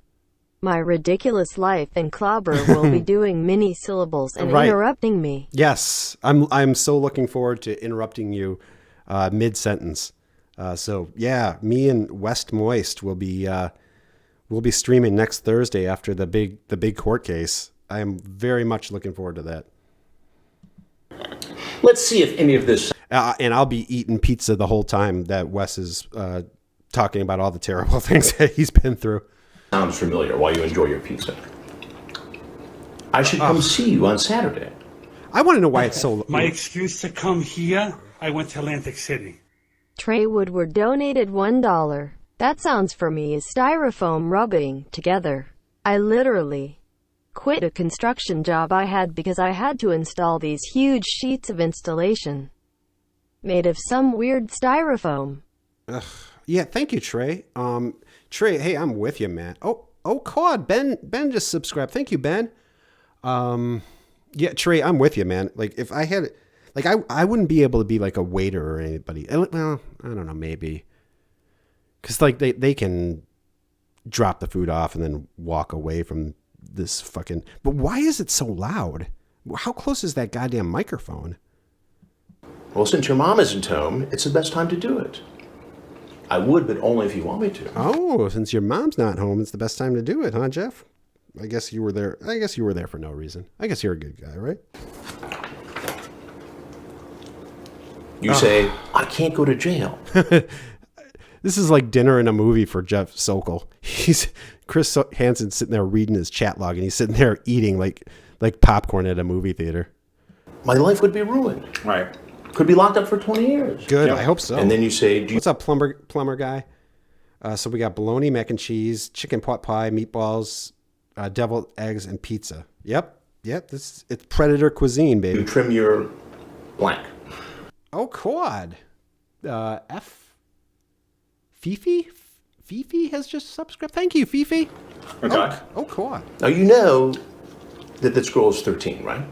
S5: my ridiculous life, and Clobber will be doing mini syllables and interrupting me.
S1: Yes. I'm so looking forward to interrupting you mid-sentence. So yeah, me and West Moist will be streaming next Thursday after the big court case. I am very much looking forward to that.
S6: Let's see if any of this...
S1: and I'll be eating pizza the whole time that Wes is talking about all the terrible things that he's been through.
S6: Sounds familiar while you enjoy your pizza. I should come see you on Saturday.
S1: I want to know why it's so.
S4: My excuse to come here, I went to Atlantic City.
S5: Trey Woodward donated $1. That sounds for me as styrofoam rubbing together. I literally quit a construction job I had because I had to install these huge sheets of insulation made of some weird styrofoam.
S1: Ugh. Yeah, thank you, Trey. Trey, hey, I'm with you, man. Oh, God, Ben just subscribed. Thank you, Ben. Yeah, Trey, I'm with you, man. Like, if I had, like, I wouldn't be able to be like a waiter or anybody. Well, I don't know, maybe. Because, like, they can drop the food off and then walk away from this fucking... But why is it so loud? How close is that goddamn microphone?
S6: Well, since your mom isn't home, it's the best time to do it. I would, but only if you want me to.
S1: Oh, since your mom's not home, it's the best time to do it, huh, Jeff? I guess you were there. I guess you were there for no reason. I guess you're a good guy, right?
S6: You say, I can't go to jail.
S1: This is like dinner in a movie for Jeff Sokol. Chris Hansen's sitting there reading his chat log, and he's sitting there eating like popcorn at a movie theater.
S6: My life would be ruined.
S3: Right.
S6: Could be locked up for 20 years.
S1: Good, I hope so.
S6: And then you say,
S1: what's up, plumber guy? So we got bologna, mac and cheese, chicken pot pie, meatballs, deviled eggs, and pizza. Yep. It's Predator cuisine, baby.
S6: you trim your blank.
S1: Oh, quad. Fifi has just subscribed. Thank you, Fifi.
S6: Okay.
S1: Oh, quad.
S6: Now you know that this girl is 13, right?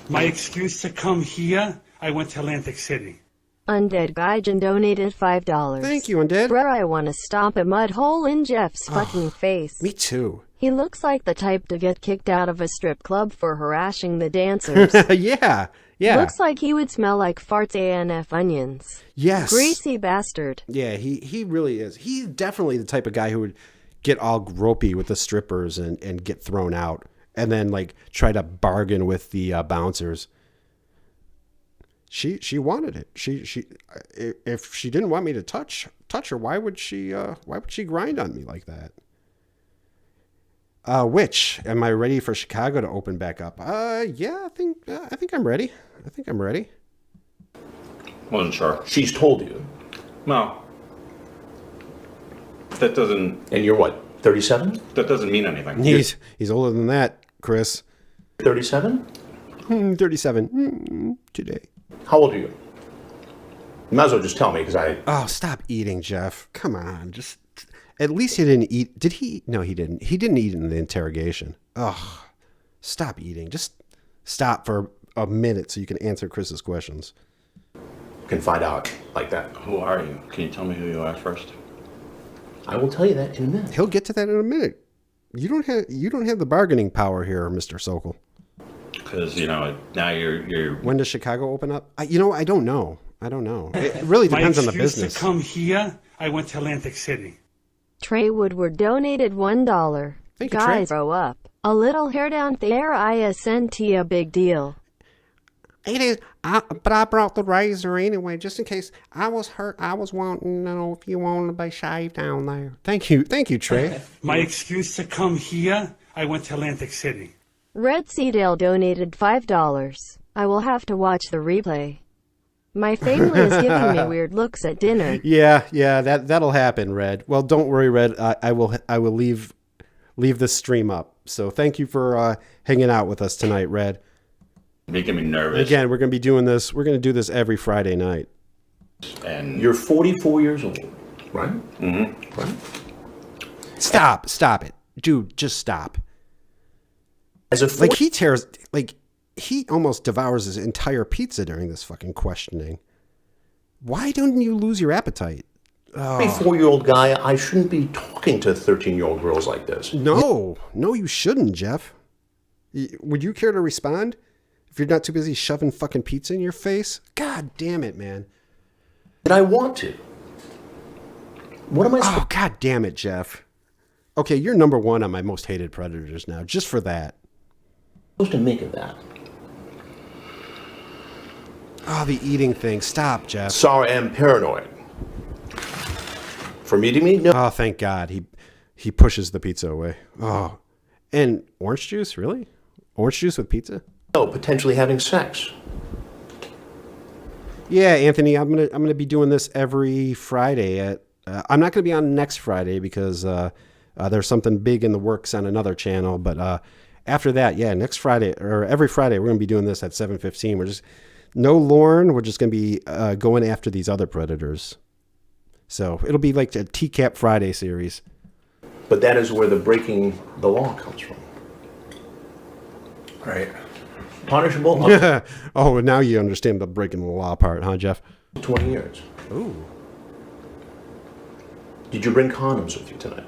S4: My excuse to come here, I went to Atlantic City.
S5: Undead Gaijin donated $5.
S1: Thank you, Undead.
S5: Bruh, I want to stomp a mud hole in Jeff's fucking face.
S1: Me too.
S5: He looks like the type to get kicked out of a strip club for harassing the dancers.
S1: Yeah.
S5: Looks like he would smell like farts ANF onions.
S1: Yes.
S5: Greasy bastard.
S1: Yeah, he really is. He's definitely the type of guy who would get all gropey with the strippers and get thrown out, and then like try to bargain with the bouncers. She wanted it. She if she didn't want me to touch her, why would she grind on me like that? Which am I ready for Chicago to open back up? Yeah, I think I'm ready.
S8: Wasn't sure.
S6: She's told you.
S8: No. That doesn't.
S6: And you're what, 37?
S8: That doesn't mean anything.
S1: He's older than that, Chris.
S6: 37?
S1: 37 today.
S6: How old are you? You might as well just tell me, because
S1: Oh, stop eating, Jeff. Come on, just... At least he didn't eat. Did he? No, he didn't. He didn't eat in the interrogation. Oh, stop eating. Just stop for a minute so you can answer Chris's questions.
S6: can find out like that.
S8: Who are you? Can you tell me who you are first?
S6: I will tell you that in a minute.
S1: He'll get to that in a minute. You don't have the bargaining power here, Mr. Sokol.
S8: Because, now you're...
S1: When does Chicago open up? I don't know. It really depends on the business.
S4: My excuse to come here, I went to Atlantic City.
S5: Trey Woodward donated $1.
S1: Thank you,
S5: Guys,
S1: Trey.
S5: grow up. A little hair down there isn't a big deal.
S7: It is, but I brought the razor anyway, just in case I was hurt. I was wanting to know if you wanted to be shaved down there.
S1: Thank you, Trey.
S4: My excuse to come here, I went to Atlantic City.
S5: Red Seedale donated $5. I will have to watch the replay. My family is giving me weird looks at dinner.
S1: Yeah, that'll happen, Red. Well, don't worry, Red. I will leave this stream up. So thank you for hanging out with us tonight, Red.
S8: Making me nervous.
S1: Again, we're going to be doing this. We're going to do this every Friday night.
S8: And
S6: You're 44 years old, right?
S8: Mm-hmm.
S6: Right?
S1: Stop it. Dude, just stop.
S6: As a
S1: he almost devours his entire pizza during this fucking questioning. Why don't you lose your appetite?
S6: 44-year-old guy, I shouldn't be talking to 13-year-old girls like this.
S1: No, you shouldn't, Jeff. Would you care to respond if you're not too busy shoving fucking pizza in your face? God damn it, man.
S6: Did I want to? What am I supposed
S1: Oh, god damn it, Jeff. Okay, you're number one on my most hated predators now, just for that.
S6: to make of that?
S1: Oh, the eating thing. Stop, Jeff.
S6: Sorry, I'm paranoid. For meeting me? No.
S1: Oh, thank God. He pushes the pizza away. Oh, and orange juice? Really? Orange juice with pizza?
S6: No, potentially having sex.
S1: Yeah, Anthony, I'm gonna be doing this every Friday at. I'm not gonna be on next Friday because there's something big in the works on another channel. But after that, yeah, next Friday or every Friday, we're gonna be doing this at 7:15. We're just no Lauren. We're just gonna be going after these other predators. So it'll be like a TCAP Friday series.
S6: But that is where the breaking the law comes from. Right. Punishable up
S1: Oh, now you understand the breaking the law part, huh, Jeff?
S6: to 20 years.
S1: Ooh.
S6: Did you bring condoms with you tonight?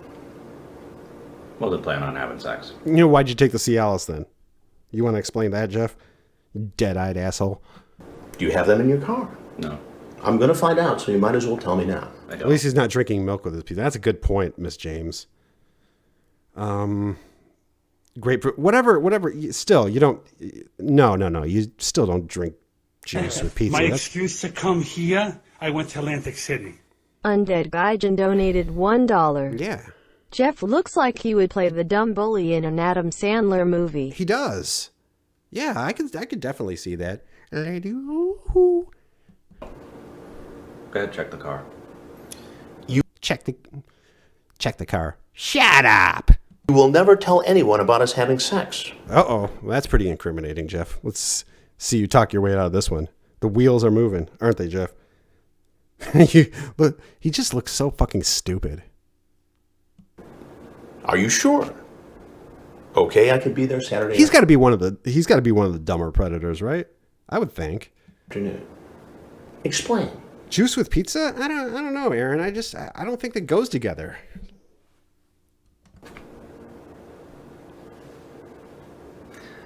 S8: Well, they plan on having sex.
S1: You know, why'd you take the Cialis then? You want to explain that, Jeff? You dead-eyed asshole.
S6: Do you have them in your car?
S8: No,
S6: I'm going to find out, so you might as well tell me now.
S8: I
S1: At
S8: don't.
S1: least he's not drinking milk with his pizza. That's a good point, Miss James. Grapefruit, whatever. Still, you don't. No. You still don't drink juice with pizza.
S4: My
S1: That's-
S4: excuse to come here, I went to Atlantic City.
S5: Undead Gaijin donated $1.
S1: yeah,
S5: Jeff looks like he would play the dumb bully in an Adam Sandler movie.
S1: he does. Yeah, I could definitely see that. Lady, ooh.
S8: Go ahead, check the car.
S1: Check the car. Shut up.
S6: You will never tell anyone about us having sex.
S1: Uh-oh. Well, that's pretty incriminating, Jeff. Let's see you talk your way out of this one. The wheels are moving, aren't they, Jeff? Look, he just looks so fucking stupid.
S6: Are you sure? Okay, I could be there Saturday
S1: He's got to be one of the dumber predators, right? I would think.
S6: afternoon. Explain.
S1: Juice with pizza? I don't know, Aaron. I don't think that goes together.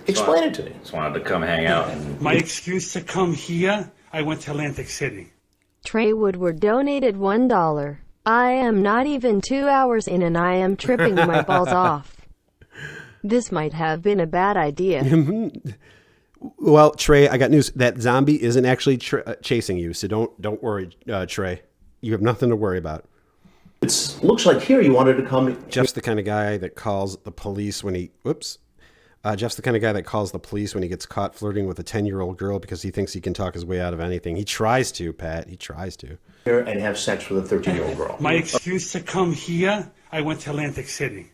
S6: Explain it to me.
S8: Just wanted to come hang out. And
S4: My excuse to come here, I went to Atlantic City.
S5: Trey Woodward donated $1. I am not even 2 hours in and I am tripping my balls off. This might have been a bad idea.
S1: Well, Trey, I got news. That zombie isn't actually chasing you, so don't worry, Trey. You have nothing to worry about.
S6: It looks like here you wanted to come.
S1: Jeff's the kind of guy that calls the police when he... Whoops. Jeff's the kind of guy that calls the police when he gets caught flirting with a 10-year-old girl because he thinks he can talk his way out of anything. He tries to, Pat. He tries to.
S6: Here and have sex with a 13-year-old girl.
S4: My excuse to come here, I went to Atlantic City.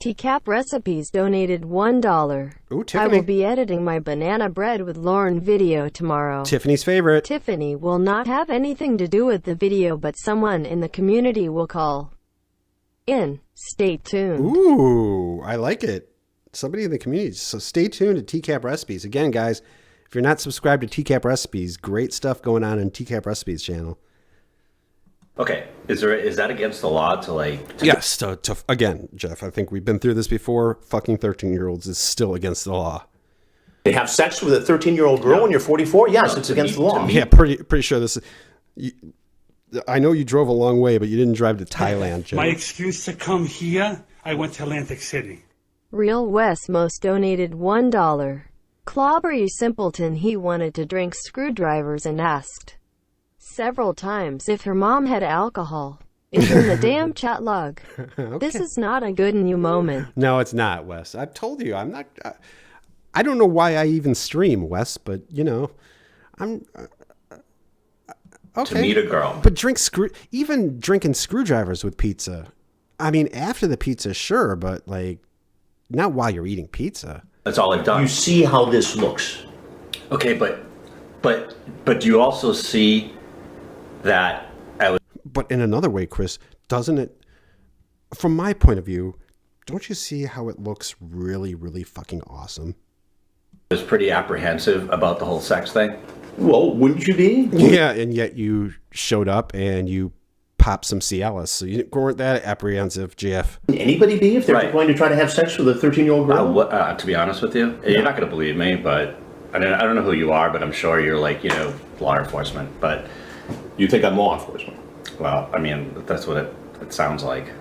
S5: TCAP Recipes donated $1.
S1: Ooh,
S5: I
S1: Tiffany.
S5: will be editing my banana bread with Lauren video tomorrow.
S1: Tiffany's favorite.
S5: Tiffany will not have anything to do with the video, but someone in the community will call in. Stay tuned.
S1: Ooh, I like it. Somebody in the community. So stay tuned to TCAP Recipes. Again, guys, if you're not subscribed to TCAP Recipes, great stuff going on in TCAP Recipes channel.
S8: okay, is that against the law to like?
S1: Yes, again, Jeff, I think we've been through this before. Fucking 13-year-olds is still against the law.
S6: They have sex with a 13-year-old girl when you're 44? Yes, it's against the law.
S1: Yeah, pretty sure this is... I know you drove a long way, but you didn't drive to Thailand, Jeff.
S4: My excuse to come here, I went to Atlantic City.
S5: Real West Most donated $1. Clobber, you simpleton. He wanted to drink screwdrivers and asked several times if her mom had alcohol. It's in the damn chat log. This is not a good new moment.
S1: No, it's not, Wes. I've told you, I'm not... I don't know why I even stream, Wes, but, you know, I'm... okay.
S8: To meet a girl.
S1: But even drinking screwdrivers with pizza. I mean, after the pizza, sure, but, like, not while you're eating pizza.
S8: That's all I've done.
S6: You see how this looks.
S8: Okay, but do you also see that I was
S1: But in another way, Chris, doesn't it, from my point of view, don't you see how it looks really, really fucking awesome?
S8: pretty apprehensive about the whole sex thing?
S6: Well, wouldn't you be?
S1: Yeah, and yet you showed up and you popped some Cialis, so you weren't that apprehensive, Jeff.
S6: Anybody be if they're
S8: Right.
S6: going to try to have sex with a 13-year-old girl?
S8: To be honest with you, you're not going to believe me, but I don't know who you are, but I'm sure you're like, law enforcement. But
S6: You think I'm law enforcement?
S8: well, I mean, that's what it sounds like.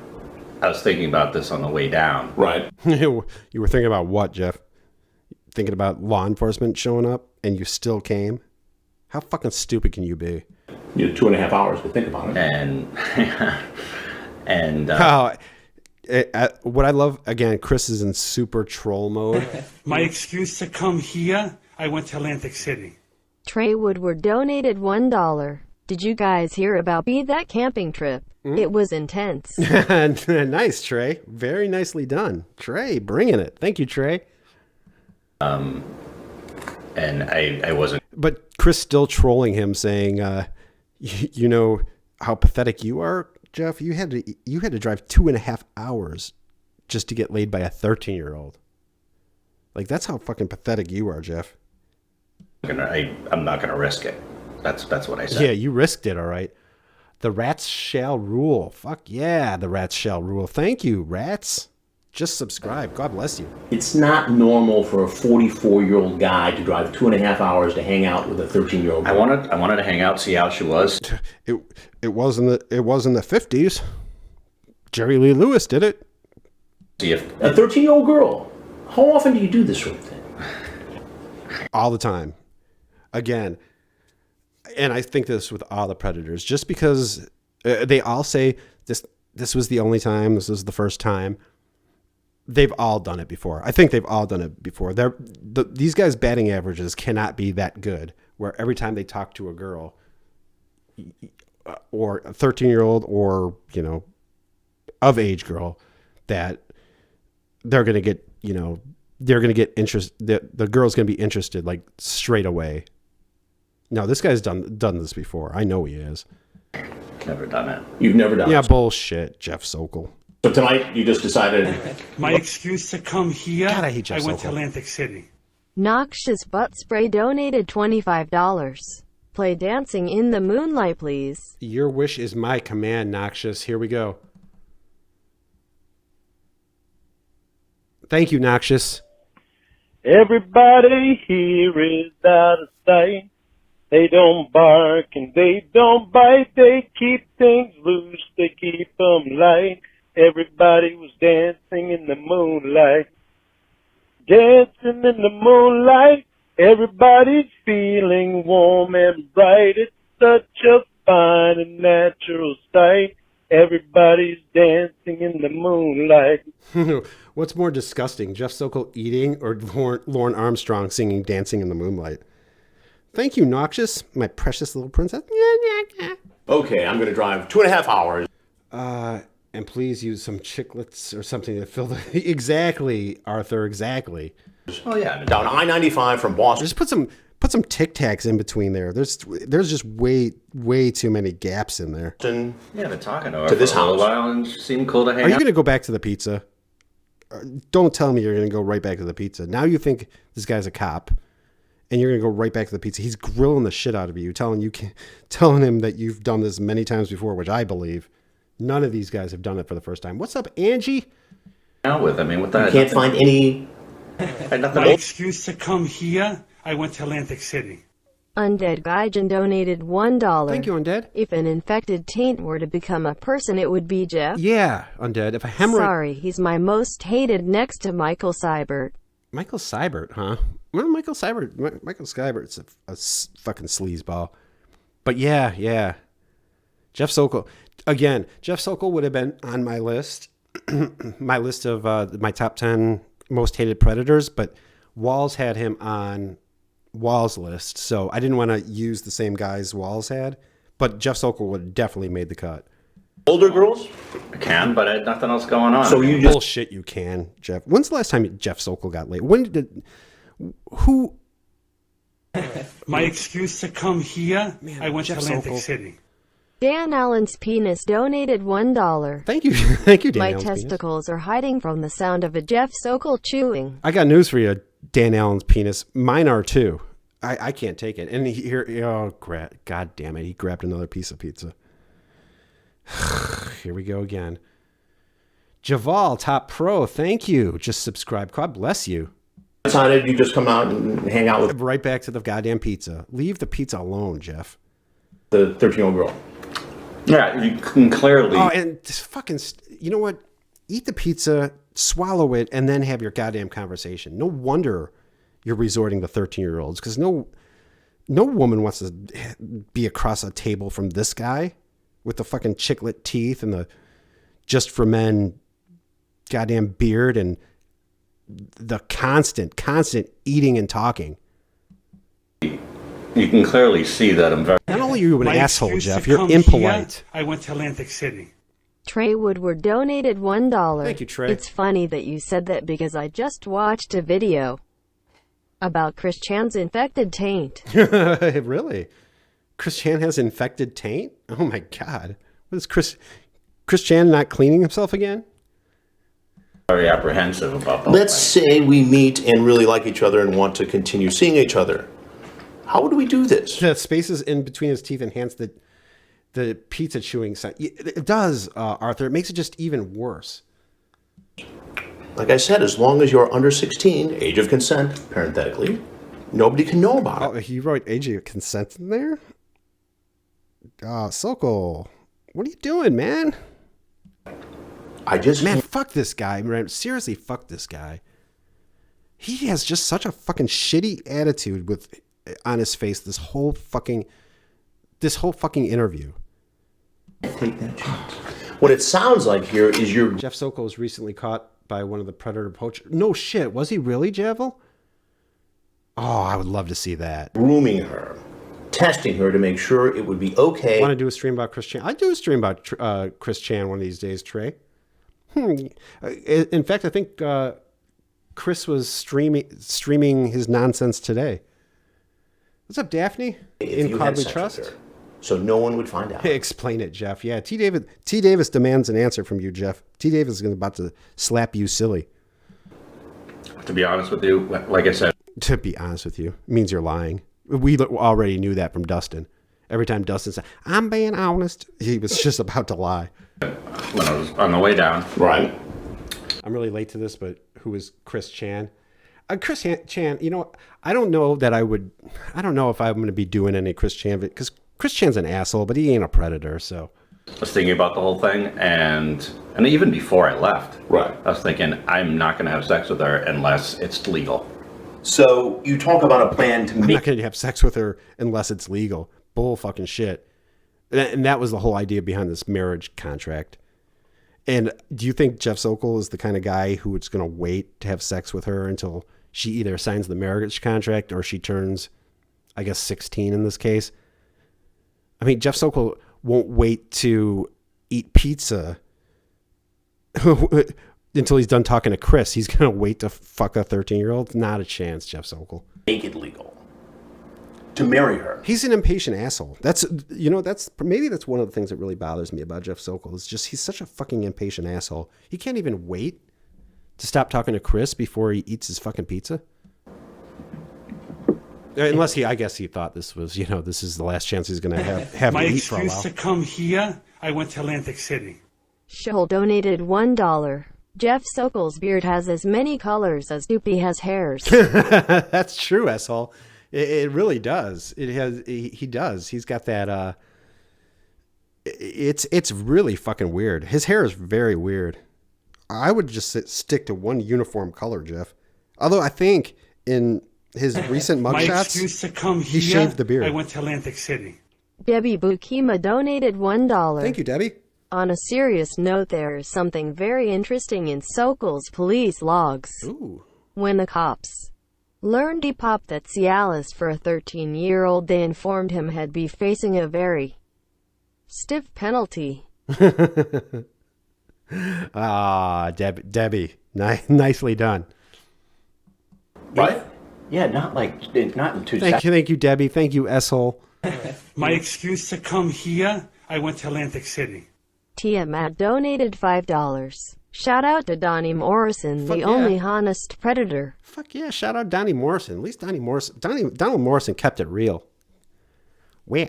S8: I was thinking about this on the way down.
S6: Right.
S1: You were thinking about what, Jeff? Thinking about law enforcement showing up and you still came? How fucking stupid can you be?
S6: You had 2.5 hours to think about it.
S8: And and
S1: Oh, What I love, again, Chris is in super troll mode.
S4: My excuse to come here, I went to Atlantic City.
S5: Trey Woodward donated $1. Did you guys hear about that camping trip? It was intense.
S1: Nice, Trey. Very nicely done. Trey, bringing it. Thank you, Trey.
S8: And I wasn't.
S1: But Chris still trolling him, saying, you know how pathetic you are, Jeff? You had to drive 2.5 hours just to get laid by a 13-year-old. Like, that's how fucking pathetic you are, Jeff.
S8: I'm not gonna risk it. That's what I said.
S1: Yeah, you risked it, all right. The rats shall rule. Fuck yeah, the rats shall rule. Thank you, rats. Just subscribe. God bless you.
S6: It's not normal for a 44-year-old guy to drive 2.5 hours to hang out with a 13-year-old
S8: I
S6: girl.
S8: wanted to hang out, see how she was.
S1: It was in the 50s. Jerry Lee Lewis did it.
S8: See if
S6: A 13-year-old girl. How often do you do this sort of thing?
S1: All the time. Again, and I think this with all the Predators, just because they all say this was the only time, this was the first time. They've all done it before. I think they've all done it before. These guys' batting averages cannot be that good, where every time they talk to a girl or a 13-year-old or, you know, of age girl, that they're going to get, you know, they're going to get interest. The girl's going to be interested like straight away. No, this guy's done this before. I know he is.
S8: never done it.
S6: You've never done
S1: Yeah,
S6: it.
S1: bullshit, Jeff Sokol.
S6: So tonight you just decided.
S4: My excuse to come here,
S1: God, I hate Jeff
S4: went to
S1: Sokol.
S4: Atlantic City.
S5: Noxious Butt Spray donated $25. Play Dancing in the Moonlight, please.
S1: Your wish is my command, Noxious. Here we go. Thank you, Noxious.
S9: Everybody here is out of sight. They don't bark and they don't bite. They keep things loose. They keep them light. Everybody was dancing in the moonlight. Dancing in the moonlight. Everybody's feeling warm and bright. It's such a fine and natural sight. Everybody's dancing in the moonlight.
S1: What's more disgusting, Jeff Sokol eating or Lauren Armstrong singing Dancing in the Moonlight? Thank you, Noxious, my precious little princess.
S6: Okay, I'm going to drive 2.5 hours.
S1: And please use some chiclets or something to fill the... Exactly, Arthur, exactly.
S8: Oh yeah,
S6: Down I-95 from Boston.
S1: Just put some Tic Tacs in between there. There's just way too many gaps in there.
S8: yeah. Been talking to her
S6: To this
S8: for a little
S6: house.
S8: while, and she seemed cool to hang
S1: Are you
S8: out.
S1: going to go back to the pizza? Don't tell me you're going to go right back to the pizza. Now you think this guy's a cop, and you're going to go right back to the pizza. He's grilling the shit out of you, telling him that you've done this many times before, which I believe. None of these guys have done it for the first time. What's up, Angie?
S8: Out with. I mean, what the?
S6: You can't find any.
S8: Had nothing.
S4: My excuse to come here, I went to Atlantic City.
S5: Undead Gaijin donated $1.
S1: Thank you, Undead.
S5: If an infected taint were to become a person, it would be Jeff.
S1: Yeah, Undead. If a hemorrhoid...
S5: Sorry, he's my most hated next to Michael Seibert.
S1: Michael Seibert, huh? Well, Michael Seibert's a fucking sleazeball. But yeah. Jeff Sokol. Again, Jeff Sokol would have been on my list. My list of my top 10 most hated Predators, but Walls had him on Walls' list, so I didn't want to use the same guys Walls had, but Jeff Sokol would have definitely made the cut.
S6: Older girls?
S8: I can, but I had nothing else going on.
S6: So you just.
S1: Bullshit, you can, Jeff. When's the last time Jeff Sokol got laid? Who?
S4: My excuse to come here, I went
S1: Jeff
S4: to Atlantic
S1: Sokol.
S4: City.
S5: Dan Allen's penis donated $1.
S1: Thank you, thank you, Dan
S5: My
S1: Allen's penis.
S5: testicles are hiding from the sound of a Jeff Sokol chewing.
S1: I got news for you, Dan Allen's penis. Mine are too. I can't take it. And God damn it, he grabbed another piece of pizza. Here we go again. Javal, Top Pro, thank you. Just subscribe. God bless you.
S6: Decided you just come out and hang out with
S1: Right back to the goddamn pizza. Leave the pizza alone, Jeff.
S6: the 13-year-old girl.
S8: Yeah, you can clearly.
S1: Oh, and just fucking, you know what? Eat the pizza, swallow it, and then have your goddamn conversation. No wonder you're resorting to 13-year-olds, because no woman wants to be across a table from this guy with the fucking chiclet teeth and the just for men goddamn beard and the constant eating and talking.
S8: You can clearly see that I'm very...
S1: Not only are you an
S4: My
S1: asshole,
S4: excuse
S1: Jeff,
S4: to
S1: you're
S4: come
S1: impolite.
S4: here, I went to Atlantic City.
S5: Trey Woodward donated $1.
S1: Thank you, Trey.
S5: It's funny that you said that because I just watched a video about Chris Chan's infected taint.
S1: Really? Chris Chan has infected taint? Oh my God. What is Chris Chan not cleaning himself again?
S8: very apprehensive about the
S6: Let's
S8: whole thing.
S6: say we meet and really like each other and want to continue seeing each other. How would we do this?
S1: The spaces in between his teeth enhance the pizza chewing sound. It does, Arthur. It makes it just even worse.
S6: Like I said, as long as you're under 16, age of consent, parenthetically, nobody can know about
S1: Oh,
S6: it.
S1: he wrote age of consent in there? Sokol, what are you doing, man? Man, fuck this guy, man. Seriously, fuck this guy. He has just such a fucking shitty attitude on his face this whole fucking interview.
S6: What it sounds like here is you're...
S1: Jeff Sokol was recently caught by one of the predator poachers. No shit, was he really, Javel? Oh, I would love to see that.
S6: grooming her, testing her to make sure it would be okay.
S1: Want to do a stream about Chris Chan? I do a stream about Chris Chan one of these days, Trey. In fact, I think Chris was streaming his nonsense today. What's up, Daphne?
S6: If you had sex with her, so no one would find out.
S1: Hey, explain it, Jeff. Yeah, T. Davis demands an answer from you, Jeff. T. Davis is about to slap you silly.
S8: To be honest with you, like I said,
S1: To be honest with you, it means you're lying. We already knew that from Dustin. Every time Dustin said, "I'm being honest," he was just about to lie.
S8: when I was on the way down,
S6: Right.
S1: I'm really late to this, but who is Chris Chan? Chris Chan, you know, I don't know if I'm going to be doing any Chris Chan, because Chris Chan's an asshole, but he ain't a predator, so.
S8: I was thinking about the whole thing, and even before I left,
S6: Right.
S8: I was thinking I'm not going to have sex with her unless it's legal.
S6: So you talk about a plan to
S1: I'm
S6: make...
S1: not going to have sex with her unless it's legal. Bull fucking shit. And that was the whole idea behind this marriage contract. And do you think Jeff Sokol is the kind of guy who is going to wait to have sex with her until she either signs the marriage contract or she turns, I guess, 16 in this case? I mean, Jeff Sokol won't wait to eat pizza until he's done talking to Chris. He's going to wait to fuck a 13-year-old? Not a chance, Jeff Sokol.
S6: make it legal. To marry her.
S1: He's an impatient asshole. That's maybe that's one of the things that really bothers me about Jeff Sokol is just he's such a fucking impatient asshole. He can't even wait to stop talking to Chris before he eats his fucking pizza. Unless I guess he thought this was, this is the last chance he's going to have
S4: My
S1: to eat for a
S4: excuse
S1: while.
S4: to come here, I went to Atlantic City.
S5: Shoal donated $1. Jeff Sokol's beard has as many colors as Doopy has hairs.
S1: That's true, asshole. It really does. He does. He's got that. It's really fucking weird. His hair is very weird. I would just stick to one uniform color, Jeff. Although I think in his recent
S4: My
S1: mugshots,
S4: excuse to come
S1: he
S4: here,
S1: shaved the beard.
S4: I went to Atlantic City.
S5: Debbie Bukima donated $1.
S1: Thank you, Debbie.
S5: On a serious note, there is something very interesting in Sokol's police logs.
S1: Ooh.
S5: When the cops learned he popped that Cialis for a 13-year-old, they informed him he'd be facing a very stiff penalty.
S1: Debbie, nicely done.
S6: Right?
S3: Yeah, not in 2
S1: Thank you, Debbie. Thank you, asshole.
S4: My excuse to come here, I went to Atlantic City.
S5: Tia Matt donated $5. Shout out to Donnie Morrison,
S1: Fuck
S5: the
S1: yeah.
S5: only honest predator.
S1: Fuck yeah! Shout out Donnie Morrison. At least Donald Morrison kept it real.
S7: Well,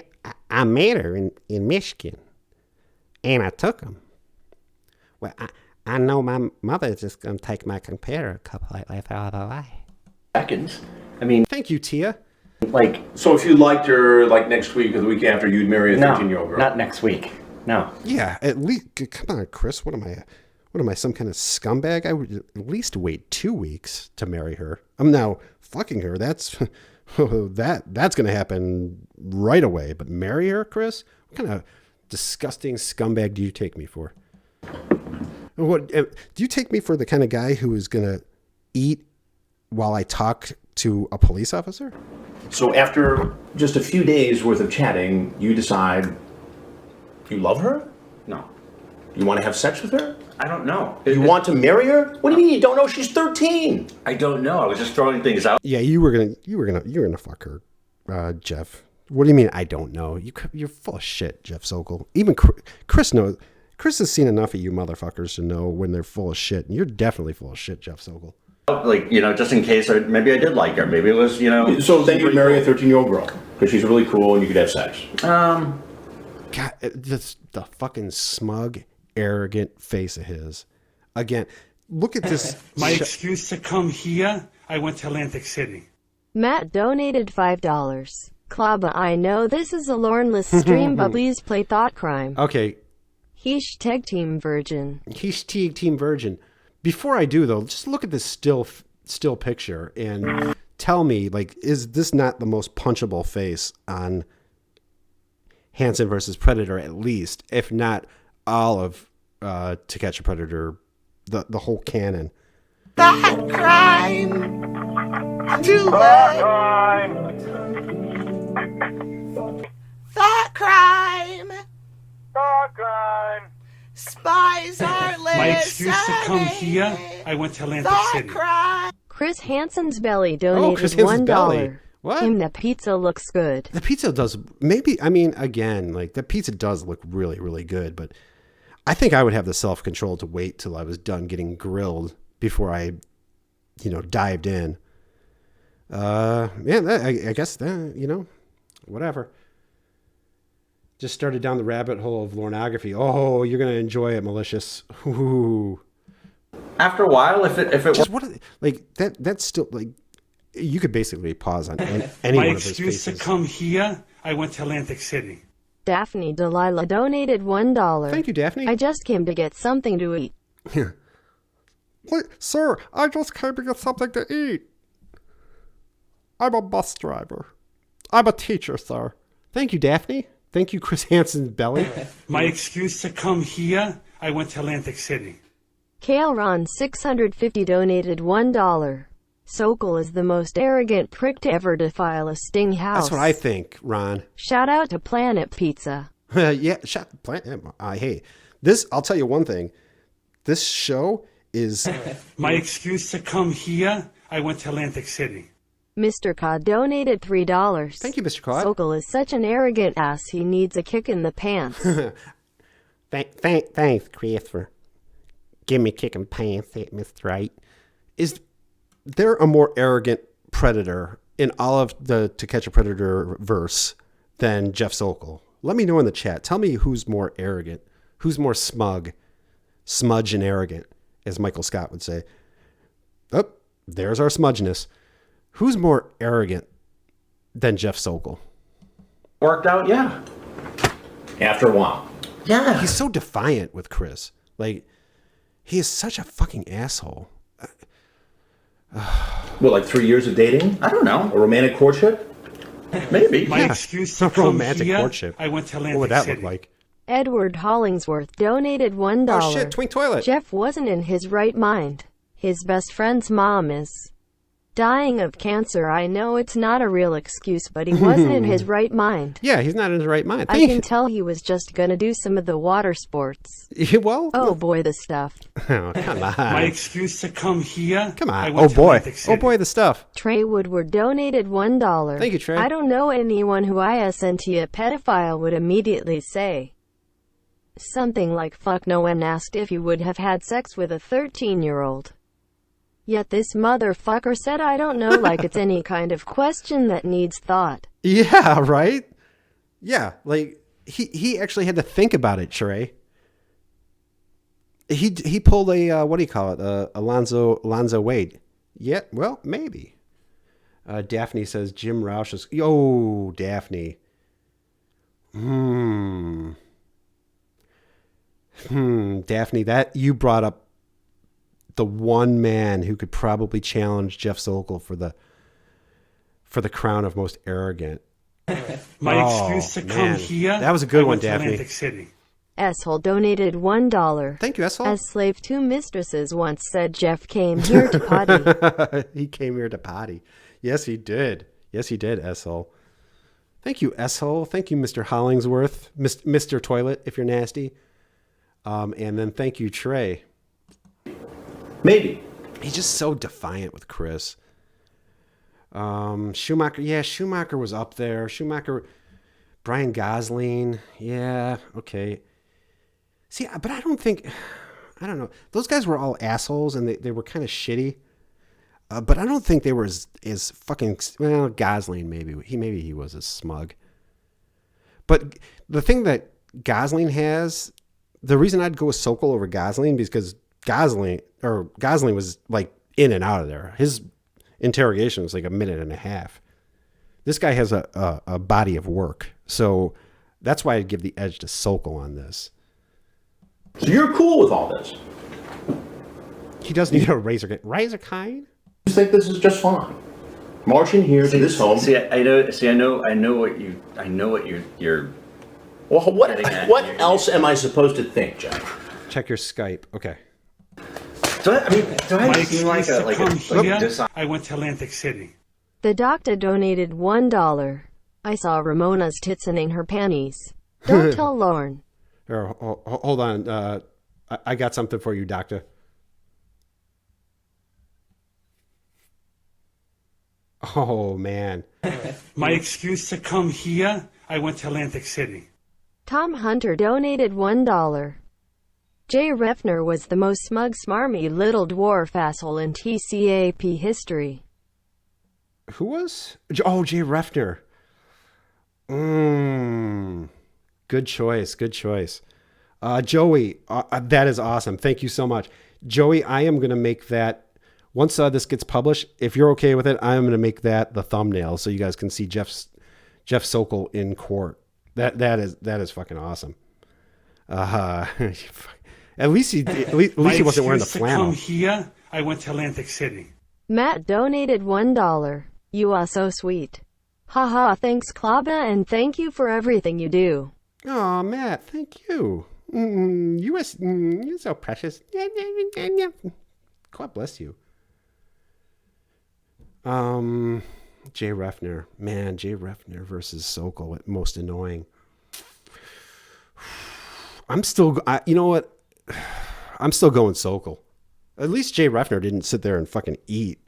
S7: I met her in Michigan, and I took him. Well, I know my mother's just going to take my computer completely throw it away.
S3: seconds. I mean,
S1: Thank you, Tia.
S3: like,
S6: So if you liked her, like next week or the week after, you'd marry a
S3: no,
S6: 13-year-old girl.
S3: not next week. No.
S1: Yeah, at least come on, Chris. What am I? Some kind of scumbag? I would at least wait 2 weeks to marry her. I'm now fucking her. That's that's gonna happen right away. But marry her, Chris? What kind of disgusting scumbag do you take me for? What do you take me for the kind of guy who is going to eat while I talk to a police officer?
S6: So after just a few days worth of chatting, you decide you love her?
S8: No.
S6: You want to have sex with her?
S8: I don't know.
S6: You want to marry her? What do you mean you don't know she's 13?
S8: I don't know. I was just throwing things out.
S1: Yeah, you're gonna fuck her, Jeff. What do you mean? I don't know. You're full of shit, Jeff Sokol. Even Chris knows. Chris has seen enough of you motherfuckers to know when they're full of shit, and you're definitely full of shit, Jeff Sokol.
S8: Like, just in case, maybe I did like her. Maybe it was,
S6: So then you'd marry a 13-year-old girl because she's really cool and you could have sex.
S1: God, the fucking smug, arrogant face of his. Again, look at this.
S4: My excuse to come here, I went to Atlantic City.
S5: Matt donated $5. Klaba, I know this is a lornless stream, but please play Thought Crime.
S1: Okay.
S5: Hashtag Team Virgin.
S1: Hashtag Team Virgin. Before I do, though, just look at this still picture and tell me, like, is this not the most punchable face on Hansen versus Predator, at least, if not all of To Catch a Predator, the whole canon?
S10: Thought crime. Thought crime. Thought crime. Spies are listening.
S4: My excuse to come here, I went to Atlantic City.
S10: Crime.
S5: Chris Hansen's Belly donated
S1: Chris Hansen's
S5: $1.
S1: Belly. What?
S5: Him, the pizza looks good.
S1: The pizza does, again, like, the pizza does look really, really good, but I think I would have the self-control to wait till I was done getting grilled before I, dived in. I guess, whatever. Just started down the rabbit hole of pornography. Oh, you're going to enjoy it, malicious. Ooh.
S8: After a while, if it
S1: just that's still, like, you could basically pause on any
S4: My
S1: one of his
S4: excuse
S1: faces.
S4: to come here, I went to Atlantic City.
S5: Daphne Delilah donated $1.
S1: Thank you, Daphne.
S5: I just came to get something to eat.
S7: Wait, sir, I just came to get something to eat. I'm a bus driver. I'm a teacher, sir.
S1: Thank you, Daphne. Thank you, Chris Hansen's Belly.
S4: My excuse to come here, I went to Atlantic City.
S5: Kale Ron 650 donated $1. Sokol is the most arrogant prick to ever defile a Sting house.
S1: That's what I think, Ron.
S5: Shout out to Planet Pizza.
S1: Yeah, hey, this, I'll tell you one thing. This show is...
S4: My excuse to come here, I went to Atlantic City.
S5: Mr. Cod donated $3.
S1: Thank you, Mr. Cod.
S5: Sokol is such an arrogant ass, he needs a kick in the pants.
S7: Thanks, Christopher. Give me kicking pants at Mr. Right.
S1: Is there a more arrogant predator in all of the To Catch a Predator verse than Jeff Sokol? Let me know in the chat. Tell me who's more arrogant, who's more smudge and arrogant, as Michael Scott would say. Oh, there's our smudgeness. Who's more arrogant than Jeff Sokol?
S8: worked out, yeah.
S6: After a while.
S8: Yeah.
S1: He's so defiant with Chris. Like, he is such a fucking asshole.
S6: What, like 3 years of dating?
S8: I don't know.
S6: A romantic courtship?
S8: Maybe.
S4: My excuse to come
S1: Romantic
S4: here,
S1: courtship.
S4: I went to Atlantic
S1: What would that
S4: City.
S1: look like?
S5: Edward Hollingsworth donated $1.
S1: Oh shit, twink toilet.
S5: Jeff wasn't in his right mind. His best friend's mom is dying of cancer. I know it's not a real excuse, but he wasn't in his right mind.
S1: Yeah, he's not in his right mind.
S5: I can tell he was just gonna do some of the water sports.
S1: Well,
S5: Oh boy, the stuff.
S1: oh, come on.
S4: My excuse to come here,
S1: Come
S4: I
S1: on.
S4: went
S1: Oh
S4: to
S1: boy.
S4: Atlantic City.
S1: Oh boy, the stuff.
S5: Trey Woodward donated $1.
S1: Thank you, Trey.
S5: I don't know anyone who isn't a pedophile would immediately say something like fuck no and asked if you would have had sex with a 13-year-old. Yet this motherfucker said I don't know like it's any kind of question that needs thought.
S1: Yeah, right? Yeah, like he actually had to think about it, Trey. He pulled a what do you call it? Alonzo Wade. Yeah, well, maybe. Daphne says Jim Roush is Daphne. Daphne, that you brought up the one man who could probably challenge Jeff Sokol for the crown of most arrogant.
S4: My excuse to come here,
S1: That was a good
S4: I
S1: one,
S4: went to
S1: Daphne.
S4: Atlantic City.
S5: Asshole donated $1.
S1: Thank you, Asshole.
S5: As slave two mistresses once said, Jeff came here to potty.
S1: He came here to potty. Yes, he did. Yes, he did, Asshole. Thank you, Asshole. Thank you, Mr. Hollingsworth. Mr. Toilet, if you're nasty. And then thank you, Trey.
S6: Maybe.
S1: He's just so defiant with Chris. Schumacher. Yeah, Schumacher was up there. Schumacher. Brian Gosling. Yeah, okay. See, but I don't know. Those guys were all assholes and they were kind of shitty. But I don't think they were as fucking, well, Gosling maybe. He was a smug. But the thing that Gosling has, the reason I'd go with Sokol over Gosling because Gosling was like in and out of there. His interrogation was like a minute and a half. This guy has a body of work. So that's why I'd give the edge to Sokol on this.
S6: So you're cool with all this?
S1: He does need a razor kind?
S6: You think this is just fine? Marching here to this home.
S8: I know what you're.
S6: Well, what else am I supposed to think, Jeff?
S1: Check your Skype. Okay.
S8: Do I seem like
S4: I went to Atlantic City.
S5: The doctor donated $1. I saw Ramona's tits in her panties. Don't tell Lauren.
S1: Here, hold on. I got something for you, doctor. Oh, man.
S4: My excuse to come here, I went to Atlantic City.
S5: Tom Hunter donated $1. Jay Refner was the most smug, smarmy little dwarf asshole in TCAP history.
S1: Who was? Oh, Jay Refner. Good choice. Joey, that is awesome. Thank you so much. Joey, I am going to make that, once this gets published, if you're okay with it, I am going to make that the thumbnail so you guys can see Jeff Sokol in court. That is fucking awesome. At least he wasn't wearing the flannel.
S4: Come here, I went to Atlantic City.
S5: Matt donated $1. You are so sweet. Haha, thanks Klaba, and thank you for everything you do.
S1: Oh, Matt, thank you. You're so precious. God bless you. Jay Refner. Man, Jay Refner versus Sokol, most annoying. You know what? I'm still going Sokol. At least Jay Refner didn't sit there and fucking eat.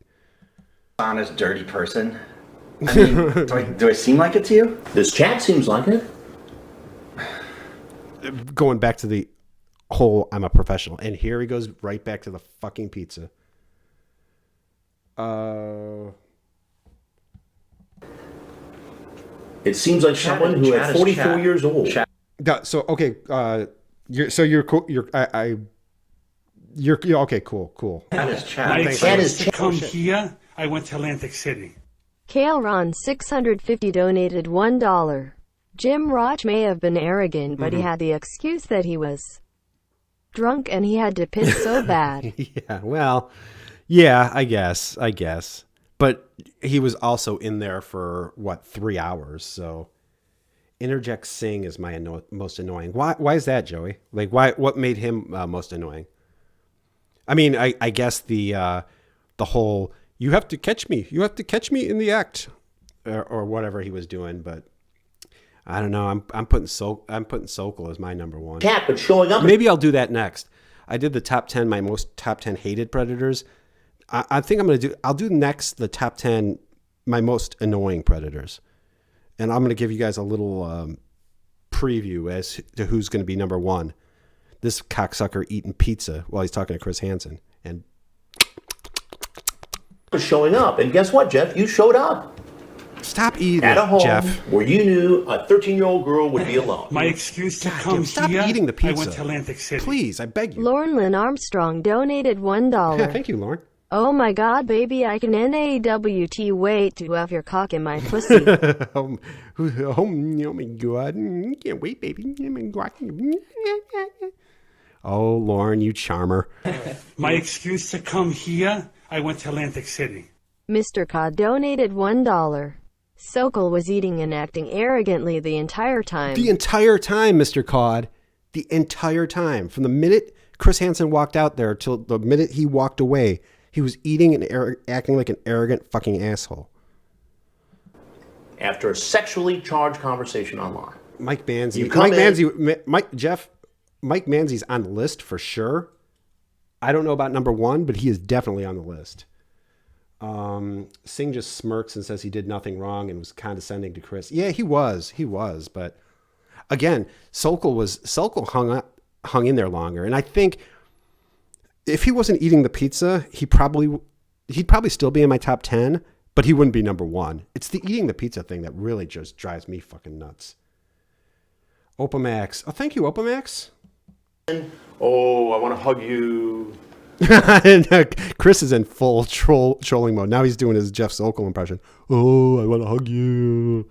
S8: Honest, dirty person. I mean, do I seem like it to you?
S6: This chat seems like it.
S1: Going back to the whole I'm a professional. And here he goes right back to the fucking pizza.
S6: It seems like someone who at 44 years old.
S1: So, okay. You're cool. You're okay. Cool.
S4: My excuse to come here, I went to Atlantic City.
S5: Kale Ron 650 donated $1. Jim Roch may have been arrogant, but he had the excuse that he was drunk and he had to piss so bad.
S1: Yeah, well, yeah, I guess. But he was also in there for, 3 hours, so... Interject sing is my most annoying. Why is that, Joey? Like, what made him most annoying? I mean, I guess the whole, you have to catch me in the act, or whatever he was doing, but... I don't know. I'm putting Sokol as my number one.
S6: Cat, but showing up.
S1: Maybe I'll do that next. I did the top 10, my most top 10 hated predators. I think I'll do next the top 10, my most annoying predators. And I'm going to give you guys a little preview as to who's going to be number one. This cocksucker eating pizza while he's talking to Chris Hansen. And
S6: showing up. And guess what, Jeff? You showed up.
S1: Stop eating
S6: at a home
S1: Jeff.
S6: Where you knew a 13-year-old girl would be alone.
S4: My excuse to come
S1: stop
S4: here,
S1: eating the pizza.
S4: I went to Atlantic City.
S1: Please, I beg you.
S5: Lauren Lynn Armstrong donated $1.
S1: Yeah, thank you, Lauren.
S5: Oh my god, baby, I can NAWT wait to have your cock in my pussy.
S1: Oh my god. Can't wait, baby. Oh, Lauren, you charmer.
S4: My excuse to come here, I went to Atlantic City.
S5: Mr. Cod donated $1. Sokol was eating and acting arrogantly the entire time.
S1: The entire time, Mr. Cod. The entire time. From the minute Chris Hansen walked out there till the minute he walked away, he was eating and acting like an arrogant fucking asshole.
S6: After a sexually charged conversation online.
S1: Mike Manzi. Mike Manzi's on the list for sure. I don't know about number one, but he is definitely on the list. Singh just smirks and says he did nothing wrong and was condescending to Chris. Yeah, he was. But again, Sokol hung in there longer. And I think if he wasn't eating the pizza, he'd probably still be in my top 10, but he wouldn't be number one. It's the eating the pizza thing that really just drives me fucking nuts. Opamax. Oh, thank you, Opamax.
S6: Oh, I want to hug you.
S1: Chris is in full trolling mode. Now he's doing his Jeff Sokol impression. Oh, I want to hug you.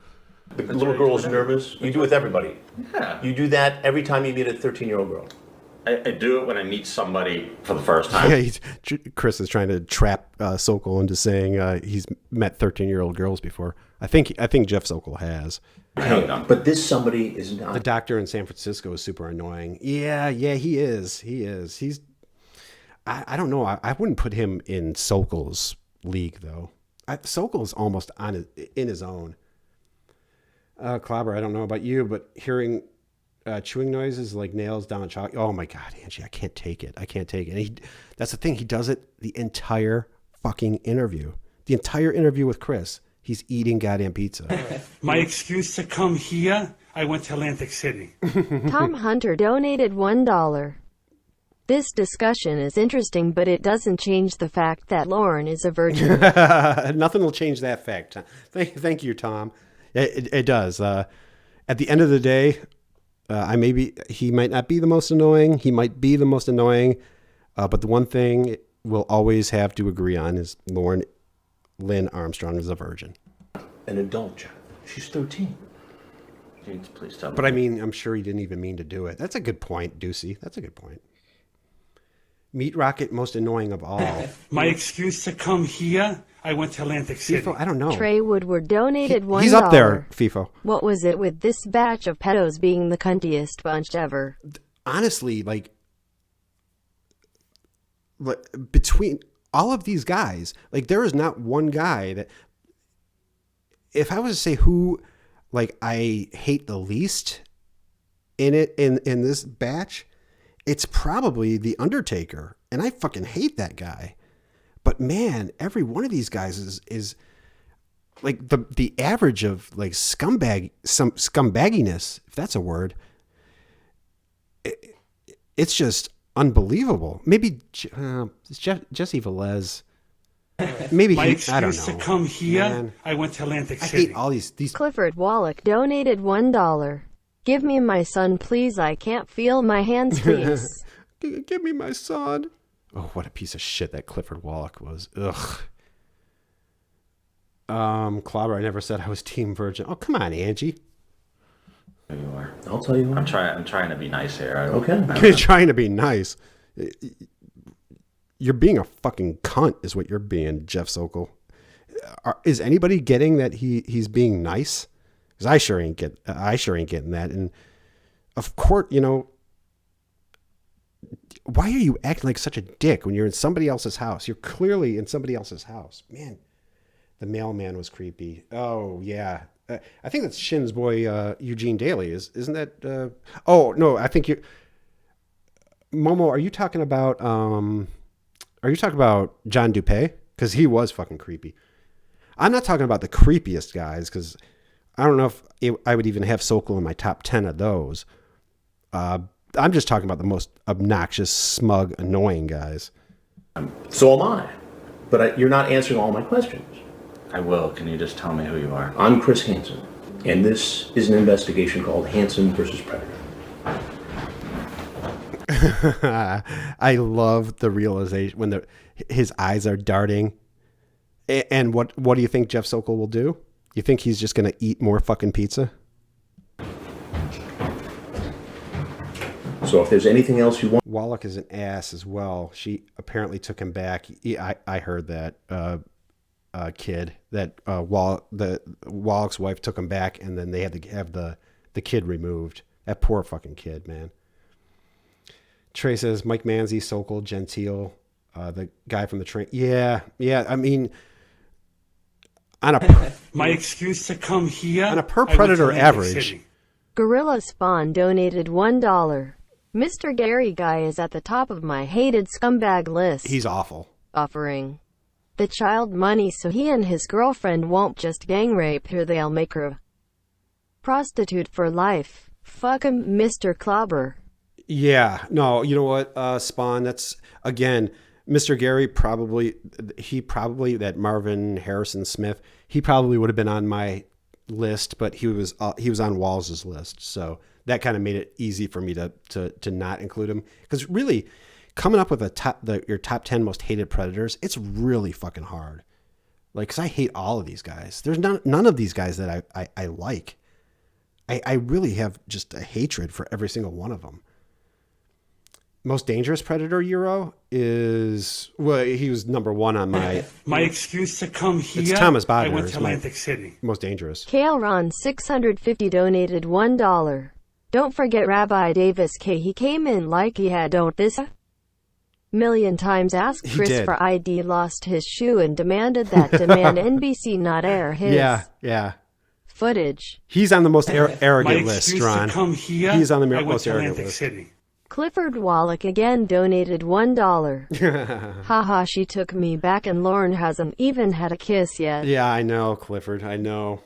S6: The little girl is nervous. You do it with everybody.
S8: Yeah.
S6: You do that every time you meet a 13-year-old girl.
S8: I do it when I meet somebody for the first time.
S1: Yeah, Chris is trying to trap Sokol into saying he's met 13-year-old girls before. I think Jeff Sokol has.
S6: But this somebody is not.
S1: The doctor in San Francisco is super annoying. Yeah, he is. I don't know. I wouldn't put him in Sokol's league though. Sokol's almost in his own. Clobber, I don't know about you, but hearing chewing noises like nails down chocolate. Oh my God, Angie, I can't take it. And that's the thing. He does it the entire fucking interview. The entire interview with Chris. He's eating goddamn pizza.
S4: My excuse to come here, I went to Atlantic City.
S5: Tom Hunter donated $1. This discussion is interesting, but it doesn't change the fact that Lauren is a virgin.
S1: Nothing will change that fact. Thank you, Tom. It does. At the end of the day, he might not be the most annoying. He might be the most annoying. But the one thing we'll always have to agree on is Lauren Lynn Armstrong is a virgin.
S6: An adult child. She's 13.
S8: Please tell me.
S1: But I mean, I'm sure he didn't even mean to do it. That's a good point, Ducey. That's a good point. Meat Rocket, most annoying of all.
S4: My excuse to come here, I went to Atlantic City.
S1: FIFO, I don't know.
S5: Trey Woodward donated $1.
S1: He's up there, FIFO.
S5: What was it with this batch of pedos being the cuntiest bunch ever?
S1: Honestly, like between all of these guys, like there is not one guy that, if I was to say who, like I hate the least in this batch, it's probably The Undertaker. And I fucking hate that guy. But man, every one of these guys is like the average of like scumbagginess, if that's a word. It's just unbelievable. Maybe Jesse Velez. Maybe
S4: My excuse
S1: I don't know.
S4: to come here,
S1: Man,
S4: I went to Atlantic
S1: I
S4: City.
S1: hate all these.
S5: Clifford Wallach donated $1. Give me my son, please. I can't feel my hands, please.
S1: Give me my son. Oh, what a piece of shit that Clifford Wallach was. Ugh. Clobber, I never said I was Team Virgin. Oh, come on, Angie.
S8: You are.
S6: I'll tell you what.
S8: I'm trying to be nice here.
S6: Okay.
S1: You're trying to be nice. You're being a fucking cunt is what you're being, Jeff Sokol. Is anybody getting that he's being nice? Because I sure ain't getting that. And of course, why are you acting like such a dick when you're in somebody else's house? You're clearly in somebody else's house. Man, the mailman was creepy. Oh, yeah. I think that's Shin's boy, Eugene Daly. Isn't that? Oh, no, I think you... Momo, are you talking about John Dupé? Because he was fucking creepy. I'm not talking about the creepiest guys, because I don't know if I would even have Sokol in my top 10 of those. I'm just talking about the most obnoxious, smug, annoying guys.
S6: So am I. But you're not answering all my questions.
S8: I will. Can you just tell me who you are?
S6: I'm Chris Hansen, and this is an investigation called Hansen versus Predator.
S1: I love the realization when his eyes are darting. And what do you think Jeff Sokol will do? You think he's just going to eat more fucking pizza?
S6: So if there's anything else you want...
S1: Wallach is an ass as well. She apparently took him back. I heard that kid, that Wallach's wife took him back, and then they had to have the kid removed. That poor fucking kid, man. Trey says Mike Manzi, Sokol, Gentile, the guy from the train. Yeah. I mean, on a
S4: My excuse to come here.
S1: on a per
S4: I went to
S1: predator
S4: Atlantic
S1: average.
S4: City.
S5: Gorilla Spawn donated $1. Mr. Gary Guy is at the top of my hated scumbag list.
S1: He's awful.
S5: Offering the child money so he and his girlfriend won't just gang rape her, they'll make her a prostitute for life. Fuck him, Mr. Clobber.
S1: Yeah. No, you know what, Spawn, that's, again, Mr. Gary probably, that Marvin Harrison Smith, he probably would have been on my list, but he was on Walls's list. So that kind of made it easy for me to not include him. Because really, coming up with your top 10 most hated predators, it's really fucking hard. Like, because I hate all of these guys. There's none of these guys that I like. I really have just a hatred for every single one of them. Most dangerous predator Euro is, well, he was number one on my
S4: excuse to come here.
S1: It's Thomas Bodner.
S4: I went to Atlantic City.
S1: Most dangerous.
S5: Kale Ron 650 donated $1. Don't forget Rabbi Davis K. He came in like he had don't this million times. Asked Chris for ID, lost his shoe, and demanded NBC not air his footage.
S1: He's on the most arrogant list, Ron.
S4: Come here,
S1: he's on the
S4: I
S1: most
S4: went to
S1: arrogant
S4: Atlantic
S1: list.
S4: City.
S5: Clifford Wallach again donated $1. Haha, she took me back and Lauren hasn't even had a kiss yet.
S1: Yeah, I know, Clifford. I know.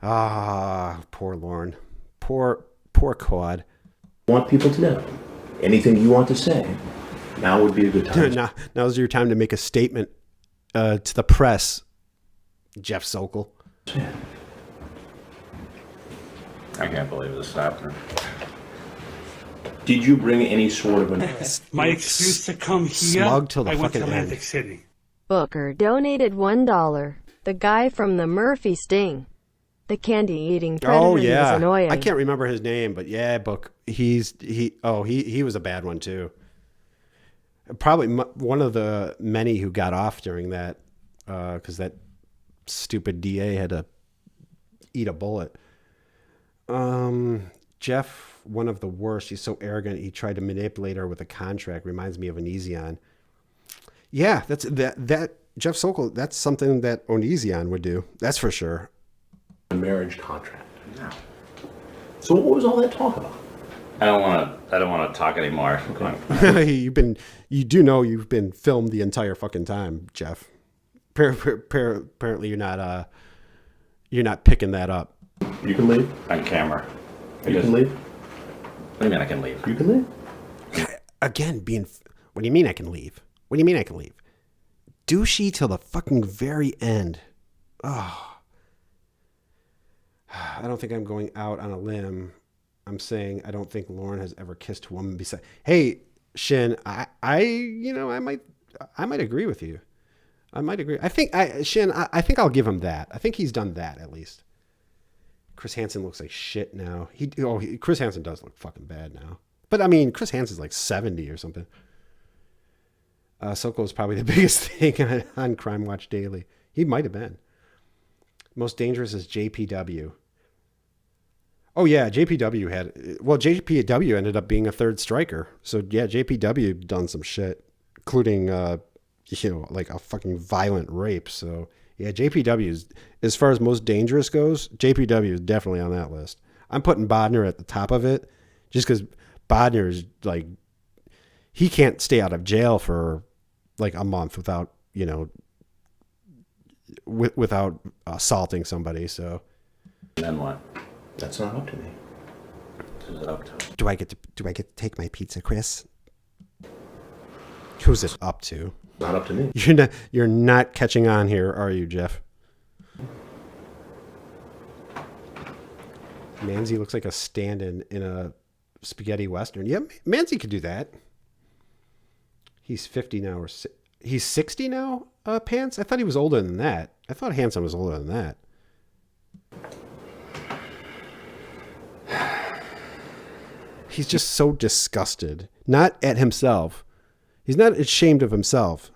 S1: Ah, poor Lauren. Poor Quad.
S6: Want people to know anything you want to say. Now would be a good time.
S1: Now's your time to make a statement to the press, Jeff Sokol.
S8: I can't believe this is happening.
S6: Did you bring any sort of
S4: My excuse to come here.
S1: Slug till the
S4: I went to
S1: fucking
S4: Atlantic
S1: end.
S4: City.
S5: Booker donated $1. The guy from the Murphy Sting. The candy-eating predator is annoying.
S1: I can't remember his name, but yeah, Book. He was a bad one too. Probably one of the many who got off during that, because that stupid DA had to eat a bullet. Jeff, one of the worst. He's so arrogant. He tried to manipulate her with a contract. Reminds me of Onision. Yeah, that's that Jeff Sokol. That's something that Onision would do. That's for sure.
S6: A marriage contract. Yeah. So what was all that talk about?
S8: I don't want to talk anymore.
S6: Okay.
S1: You do know you've been filmed the entire fucking time, Jeff. Apparently you're not picking that up.
S6: You can leave.
S8: On camera.
S6: You can leave.
S8: What do you mean I can leave?
S6: You can leave.
S1: Again, what do you mean I can leave? What do you mean I can leave? Douchey till the fucking very end. Oh. I don't think I'm going out on a limb. I'm saying I don't think Lauren has ever kissed a woman beside. Hey, Shin, I might agree with you. I might agree. I think I'll give him that. I think he's done that at least. Chris Hansen looks like shit now. Chris Hansen does look fucking bad now. But I mean, Chris Hansen's like 70 or something. Sokol is probably the biggest thing on Crime Watch Daily. He might have been. Most dangerous is JPW. Oh yeah, JPW ended up being a third striker. So yeah, JPW done some shit, including like a fucking violent rape. So yeah, JPW is, as far as most dangerous goes, JPW is definitely on that list. I'm putting Bodner at the top of it, just because Bodner is like, he can't stay out of jail for like a month without without assaulting somebody. So
S8: then what?
S6: That's not up to me.
S8: Who's it up to?
S1: Do I get to take my pizza, Chris? Who's it up to?
S6: Not up to me.
S1: You're not catching on here, are you, Jeff? Manzi looks like a stand-in in a spaghetti western. Yeah, Manzi could do that. He's 50 now, or he's 60 now. Pants. I thought he was older than that. I thought Hansen was older than that. He's just so disgusted, not at himself. He's not ashamed of himself.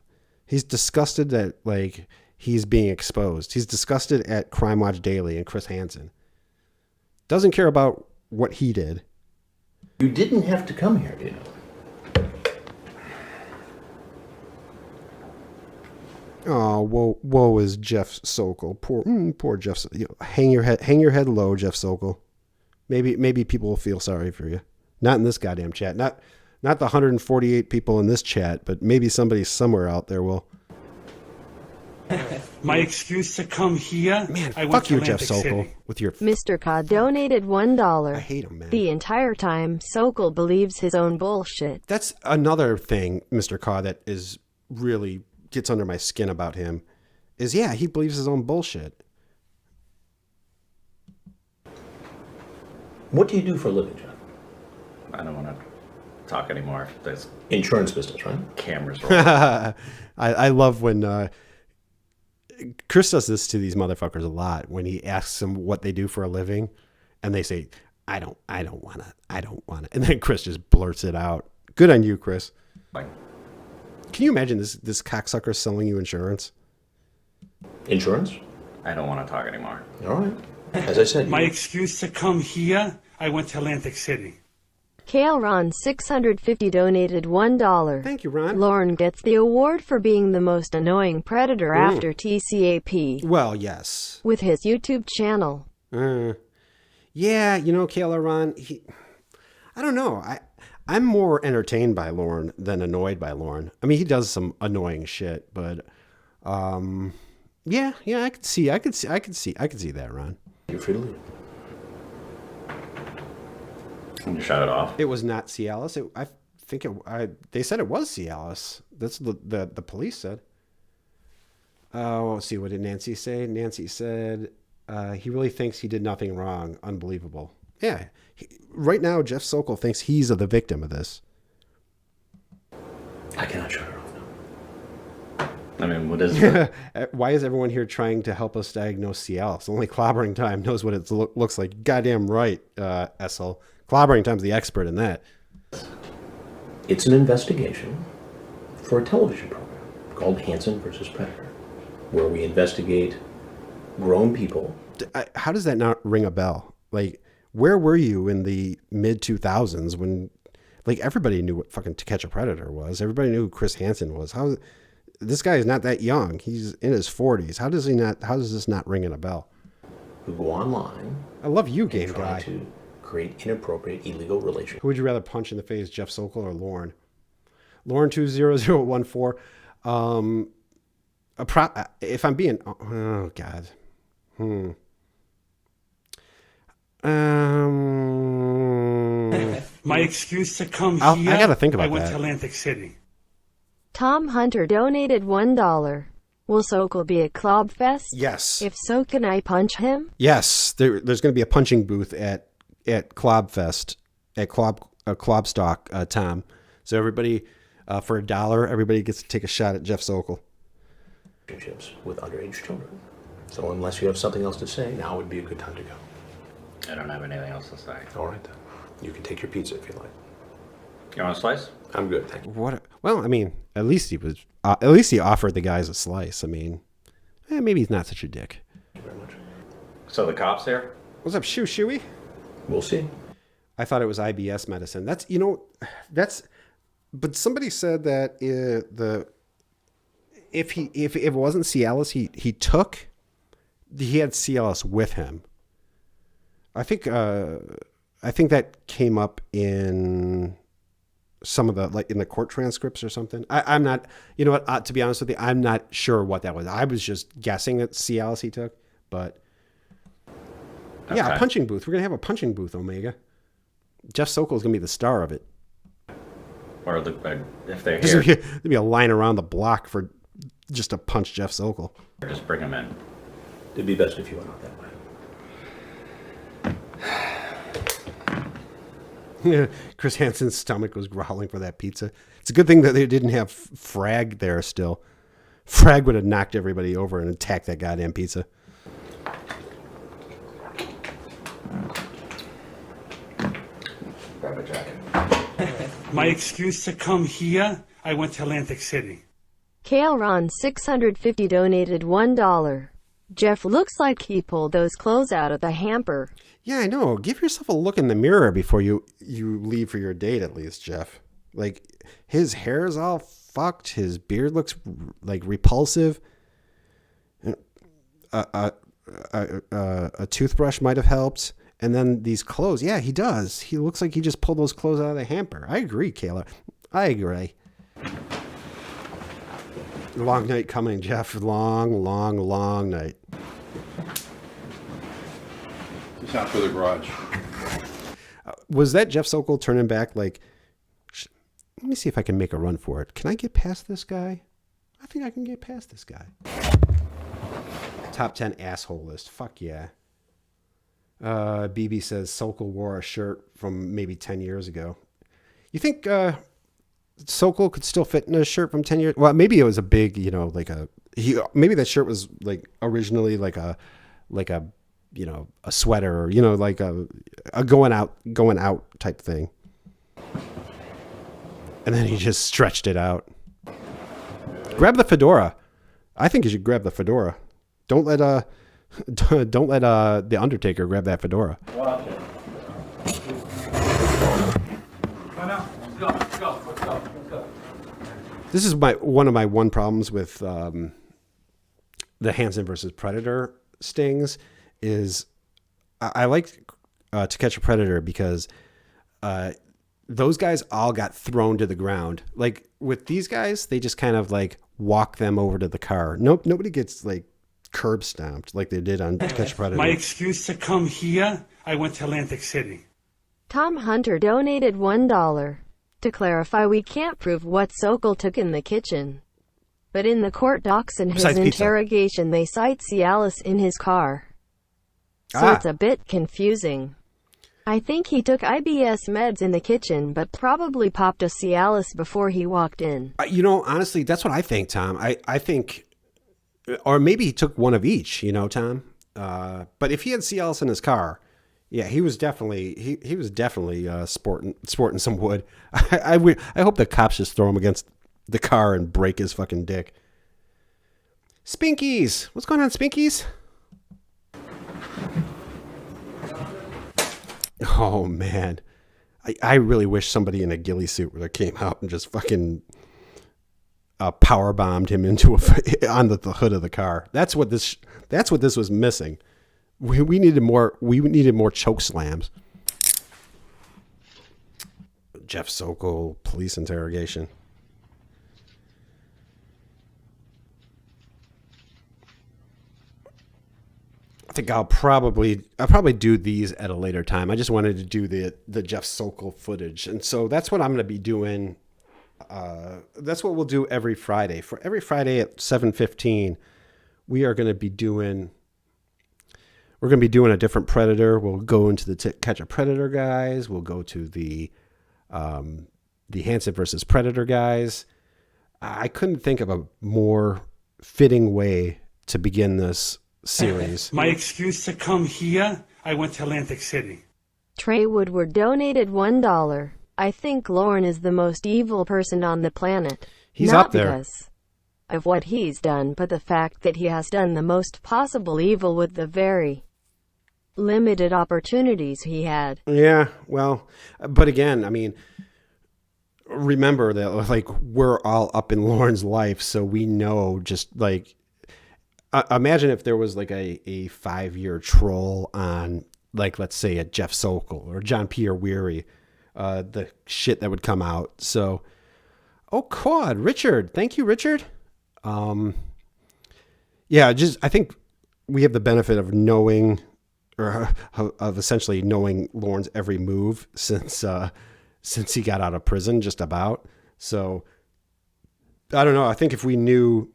S1: He's disgusted that like he's being exposed. He's disgusted at Crime Watch Daily and Chris Hansen. Doesn't care about what he did.
S6: You didn't have to come here, you know.
S1: Oh, woe is Jeff Sokol. Poor Jeff. Hang your head low, Jeff Sokol. Maybe people will feel sorry for you. Not in this goddamn chat. Not the 148 people in this chat, but maybe somebody somewhere out there will.
S4: My excuse to come here.
S1: Man,
S4: I went
S1: fuck
S4: to
S1: you, Jeff
S4: Atlantic
S1: Sokol,
S4: City.
S1: with your.
S5: Mr. Ka donated $1.
S1: I hate him, man.
S5: The entire time, Sokol believes his own bullshit.
S1: That's another thing, Mr. Kaw, that is really gets under my skin about him. Is he believes his own bullshit.
S6: What do you do for a living, John?
S8: I don't want to talk anymore. There's
S6: Insurance business, right?
S8: cameras rolling.
S1: I love when Chris does this to these motherfuckers a lot when he asks them what they do for a living, and they say, I don't wanna. And then Chris just blurts it out. Good on you, Chris.
S8: Like,
S1: Can you imagine this cocksucker selling you insurance?
S6: Insurance?
S8: I don't want to talk anymore.
S6: All right. As I said,
S4: My excuse to come here, I went to Atlantic City.
S5: Kale Ron 650 donated $1.
S1: Thank you, Ron.
S5: Lauren gets the award for being the most annoying predator after TCAP.
S1: Well, yes.
S5: With his YouTube channel.
S1: Yeah, Kayla Ron, I don't know. I'm more entertained by Lauren than annoyed by Lauren. I mean, he does some annoying shit, but yeah, I could see that, Ron.
S6: you're free to leave.
S8: Can you shut it off?
S1: It was not Cialis. They said it was Cialis. That's the police said. Oh, let's see, what did Nancy say? Nancy said he really thinks he did nothing wrong. Unbelievable. Yeah. Right now, Jeff Sokol thinks he's the victim of this.
S6: I cannot shut her off now.
S8: I mean, what is it?
S1: Why is everyone here trying to help us diagnose Cialis? Only Clobbering Time knows what it looks like. Goddamn right, Essel. Clobbering Time's the expert in that.
S6: It's an investigation for a television program called Hansen versus Predator, where we investigate grown people.
S1: How does that not ring a bell? Like, where were you in the mid-2000s when, like, everybody knew what fucking To Catch a Predator was? Everybody knew who Chris Hansen was. This guy is not that young. He's in his 40s. How does this not ring in a bell?
S6: Who go online.
S1: I love you, game
S6: and try
S1: guy.
S6: to create inappropriate illegal relationships.
S1: Who would you rather punch in the face, Jeff Sokol or Lauren? Lauren 20014. If I'm being, oh God.
S4: My excuse to come
S1: I
S4: here,
S1: gotta think about
S4: I went
S1: that.
S4: to Atlantic City.
S5: Tom Hunter donated $1. Will Sokol be at Clobfest?
S1: Yes.
S5: If so, can I punch him?
S1: Yes. There's going to be a punching booth at Clobfest, at Clobstock, Tom. So everybody, for $1, everybody gets to take a shot at Jeff Sokol.
S6: With underage children. So unless you have something else to say, now would be a good time to go.
S8: I don't have anything else to say.
S6: All right, then. You can take your pizza if you like.
S8: You want a slice?
S6: I'm good, thank you.
S1: Well, I mean, at least he offered the guys a slice. I mean, maybe he's not such a dick.
S6: Thank you very much.
S8: So the cops here?
S1: What's up, Shoey?
S6: We'll see.
S1: I thought it was IBS medicine. But somebody said that if it wasn't Cialis he had Cialis with him. I think that came up in some of the, like, in the court transcripts or something. I'm not, you know what, to be honest with you, I'm not sure what that was. I was just guessing that Cialis he took, but yeah,
S8: Okay.
S1: a punching booth. We're going to have a punching booth, Omega. Jeff Sokol is going to be the star of it.
S8: Or if they're
S1: There's
S8: here,
S1: going to be a line around the block for just to punch Jeff Sokol.
S8: just bring them in.
S6: It'd be best if you went out that way.
S1: Chris Hansen's stomach was growling for that pizza. It's a good thing that they didn't have Frag there still. Frag would have knocked everybody over and attacked that goddamn pizza.
S8: Grab a jacket.
S4: My excuse to come here, I went to Atlantic City.
S5: Kale Ron 650 donated $1. Jeff looks like he pulled those clothes out of the hamper.
S1: Yeah, I know. Give yourself a look in the mirror before you leave for your date, at least, Jeff. Like, his hair is all fucked. His beard looks like repulsive. A toothbrush might have helped. And then these clothes. Yeah, he does. He looks like he just pulled those clothes out of the hamper. I agree, Kayla. I agree. Long night coming, Jeff. Long, long, long night.
S6: Just out for the garage.
S1: Was that Jeff Sokol turning back like, let me see if I can make a run for it. Can I get past this guy? I think I can get past this guy. Top 10 asshole list. Fuck yeah. BB says Sokol wore a shirt from maybe 10 years ago. You think Sokol could still fit in a shirt from 10 years? Well, maybe it was a big, maybe that shirt was like originally like a sweater, or, like a going out type thing. And then he just stretched it out. Grab the fedora. I think you should grab the fedora. Don't let the Undertaker grab that fedora.
S6: Watch it. Let's go.
S1: This is one of my problems with the Hansen versus Predator stings is I like To Catch a Predator because those guys all got thrown to the ground. Like with these guys, they just kind of like walk them over to the car. Nope, nobody gets like curb stomped like they did on To Catch a Predator.
S4: My excuse to come here, I went to Atlantic City.
S5: Tom Hunter donated $1. To clarify, we can't prove what Sokol took in the kitchen. But in the court docs and his interrogation, they cite Cialis in his car. So it's a bit confusing. I think he took IBS meds in the kitchen, but probably popped a Cialis before he walked in.
S1: Honestly, that's what I think, Tom. I think, or maybe he took one of each, Tom. But if he had Cialis in his car, yeah, he was definitely sporting some wood. I hope the cops just throw him against the car and break his fucking dick. Spinkies, what's going on, Spinkies? Oh man, I really wish somebody in a ghillie suit would have came out and just fucking power bombed him into on the hood of the car. That's what this was missing. We needed more choke slams. Jeff Sokol police interrogation. I think I'll probably do these at a later time. I just wanted to do the Jeff Sokol footage, and so that's what I'm going to be doing. That's what we'll do every Friday. For every Friday at 7:15, we're going to be doing a different Predator. We'll go into the Catch a Predator guys. We'll go to the Hansen versus Predator guys. I couldn't think of a more fitting way to begin this series.
S4: My excuse to come here, I went to Atlantic City.
S5: Trey Woodward donated $1. I think Lauren is the most evil person on the planet.
S1: He's
S5: Not
S1: up there.
S5: Because of what he's done, but the fact that he has done the most possible evil with the very limited opportunities he had.
S1: Yeah, well, but again, I mean, remember that like we're all up in Lauren's life, so we know just like imagine if there was like a 5-year troll on like, let's say, a Jeff Sokol or John Pierre Weary, the shit that would come out. So, oh God, Richard, thank you, Richard. Yeah, I think we have the benefit of knowing, or of essentially knowing Lauren's every move since he got out of prison, just about. So I don't know. I think if we knew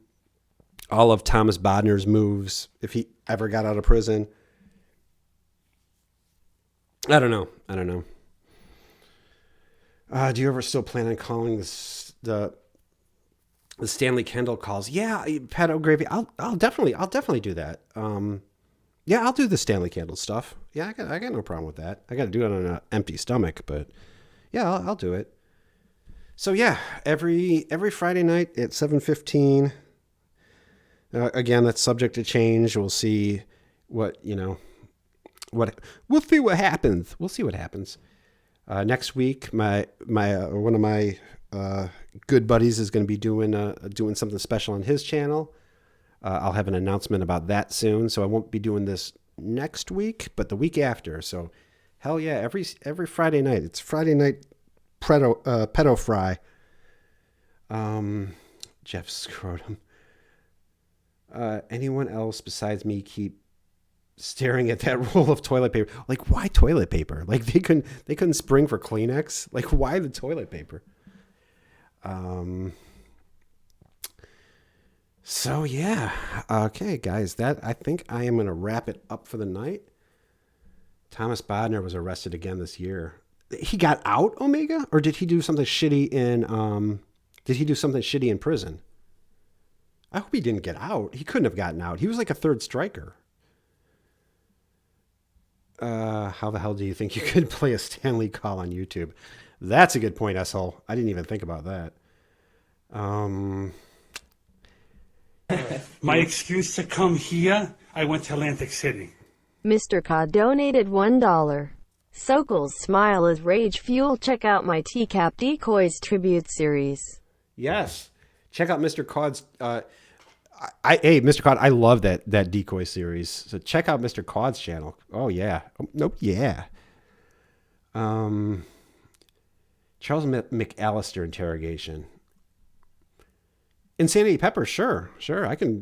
S1: all of Thomas Bodner's moves, if he ever got out of prison, I don't know. Do you ever still plan on calling the Stanley Kendall calls? Yeah, Pat O'Gravy. I'll definitely do that. Yeah, I'll do the Stanley Kendall stuff. Yeah, I got no problem with that. I got to do it on an empty stomach, but yeah, I'll do it. So yeah, every Friday night at 7:15, Again, that's subject to change. We'll see what we'll see what happens. We'll see what happens. Next week, my one of my good buddies is going to be doing something special on his channel. I'll have an announcement about that soon, so I won't be doing this next week, but the week after. So, hell yeah, every Friday night. It's Friday night pedo fry. Jeff Scrotum. Anyone else besides me keep staring at that roll of toilet paper? Like, why toilet paper? Like, they couldn't spring for Kleenex. Like, why the toilet paper? So yeah, okay, guys, I think I am gonna wrap it up for the night. Thomas Bodner was arrested again this year. He got out, Omega, or did he do something shitty in? Did he do something shitty in prison? I hope he didn't get out. He couldn't have gotten out. He was like a third striker. How the hell do you think you could play a Stanley call on YouTube? That's a good point, asshole. I didn't even think about that.
S4: My excuse to come here, I went to Atlantic City.
S5: Mr. Cod donated $1. Sokol's smile is rage fuel. Check out my TCAP Decoys tribute series.
S1: Yes. Check out Mr. Cod's. Hey, Mr. Cod, I love that decoy series. So check out Mr. Cod's channel. Oh yeah. Oh, nope. Yeah. Charles McAllister interrogation. Insanity Pepper, sure.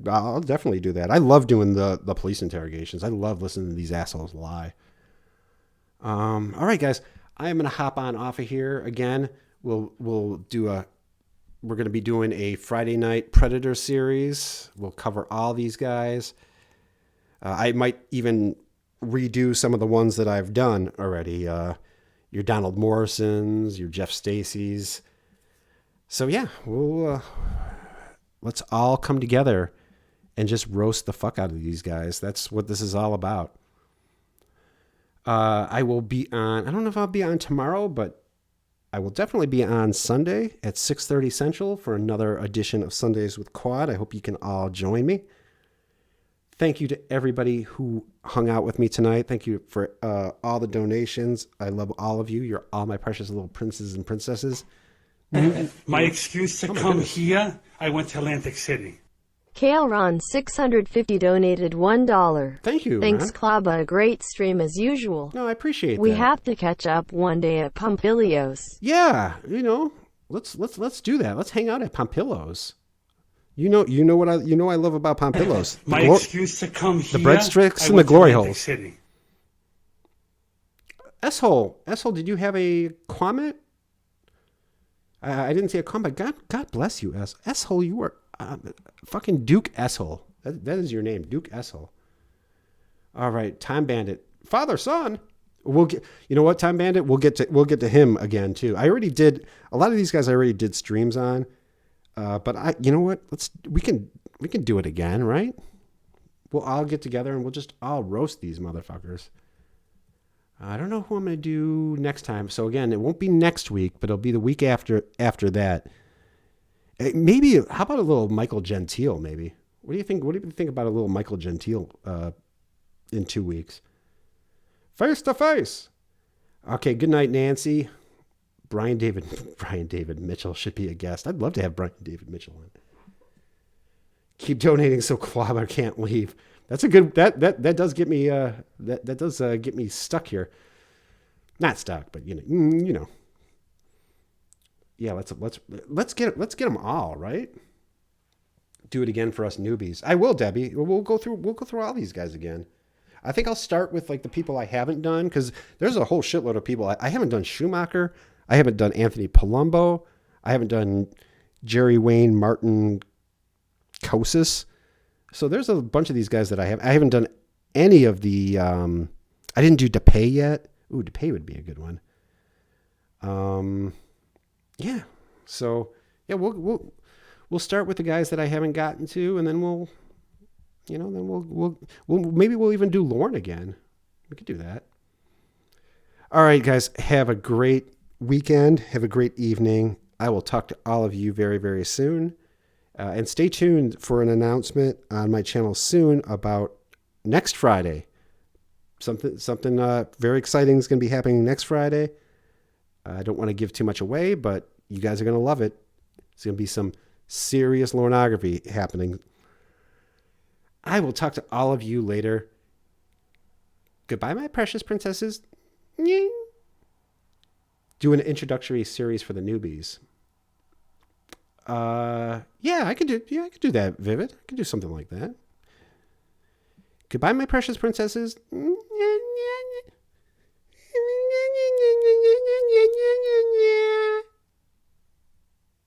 S1: I'll definitely do that. I love doing the police interrogations. I love listening to these assholes lie. All right, guys, I am gonna hop on off of here again. We're gonna be doing a Friday night Predator series. We'll cover all these guys. I might even redo some of the ones that I've done already. Your Donald Morrisons, your Jeff Stacey's. So yeah, let's all come together and just roast the fuck out of these guys. That's what this is all about. I will be on, I don't know if I'll be on tomorrow, but I will definitely be on Sunday at 6:30 Central for another edition of Sundays with Quad. I hope you can all join me. Thank you to everybody who hung out with me tonight. Thank you for all the donations. I love all of you. You're all my precious little princes and princesses.
S4: My excuse to come here, I went to Atlantic City.
S5: Kale Ron 650 donated $1.
S1: Thank you.
S5: Thanks,
S1: Ron.
S5: Klaba. A great stream as usual.
S1: No, I appreciate
S5: We
S1: that.
S5: have to catch up one day at Pompilios.
S1: Yeah, let's do that. Let's hang out at Pompillo's. You know what I love about Pompillo's.
S4: My excuse to come here,
S1: the breadsticks and the glory holes. City. S-hole, did you have a comment? I didn't see a comment. God bless you, S-hole. You are fucking Duke S-hole. That is your name, Duke S-hole. All right, Time Bandit, father son. We'll get. You know what, Time Bandit? We'll get to him again too. I already did a lot of these guys. I already did streams on. But you know what? We can do it again, right? We'll all get together and we'll just all roast these motherfuckers. I don't know who I'm going to do next time. So again, it won't be next week, but it'll be the week after that. Maybe, how about a little Michael Gentile, maybe? What do you think? What do you think about a little Michael Gentile in 2 weeks? Face to face. Okay, good night, Nancy. Brian David Mitchell should be a guest. I'd love to have Brian David Mitchell on. Keep donating so Quabber can't leave. That's a good, that does get me that does get me stuck here. Not stuck, but you know. Yeah, let's get them all, right? Do it again for us newbies. I will, Debbie. We'll go through all these guys again. I think I'll start with like the people I haven't done, because there's a whole shitload of people. I haven't done Schumacher. I haven't done Anthony Palumbo. I haven't done Jerry Wayne Martin Kosis. So there's a bunch of these guys that I haven't done any of the, I didn't do DePay yet. Ooh, DePay would be a good one. Yeah. So yeah, we'll start with the guys that I haven't gotten to, and then we'll maybe we'll even do Lorne again. We could do that. All right, guys, have a great weekend. Have a great evening. I will talk to all of you very, very soon. And stay tuned for an announcement on my channel soon about next Friday. Something very exciting is going to be happening next Friday. I don't want to give too much away, but you guys are going to love it. It's going to be some serious pornography happening. I will talk to all of you later. Goodbye, my precious princesses. Do an introductory series for the newbies. I could do that, Vivid. I could do something like that. Goodbye, my precious princesses.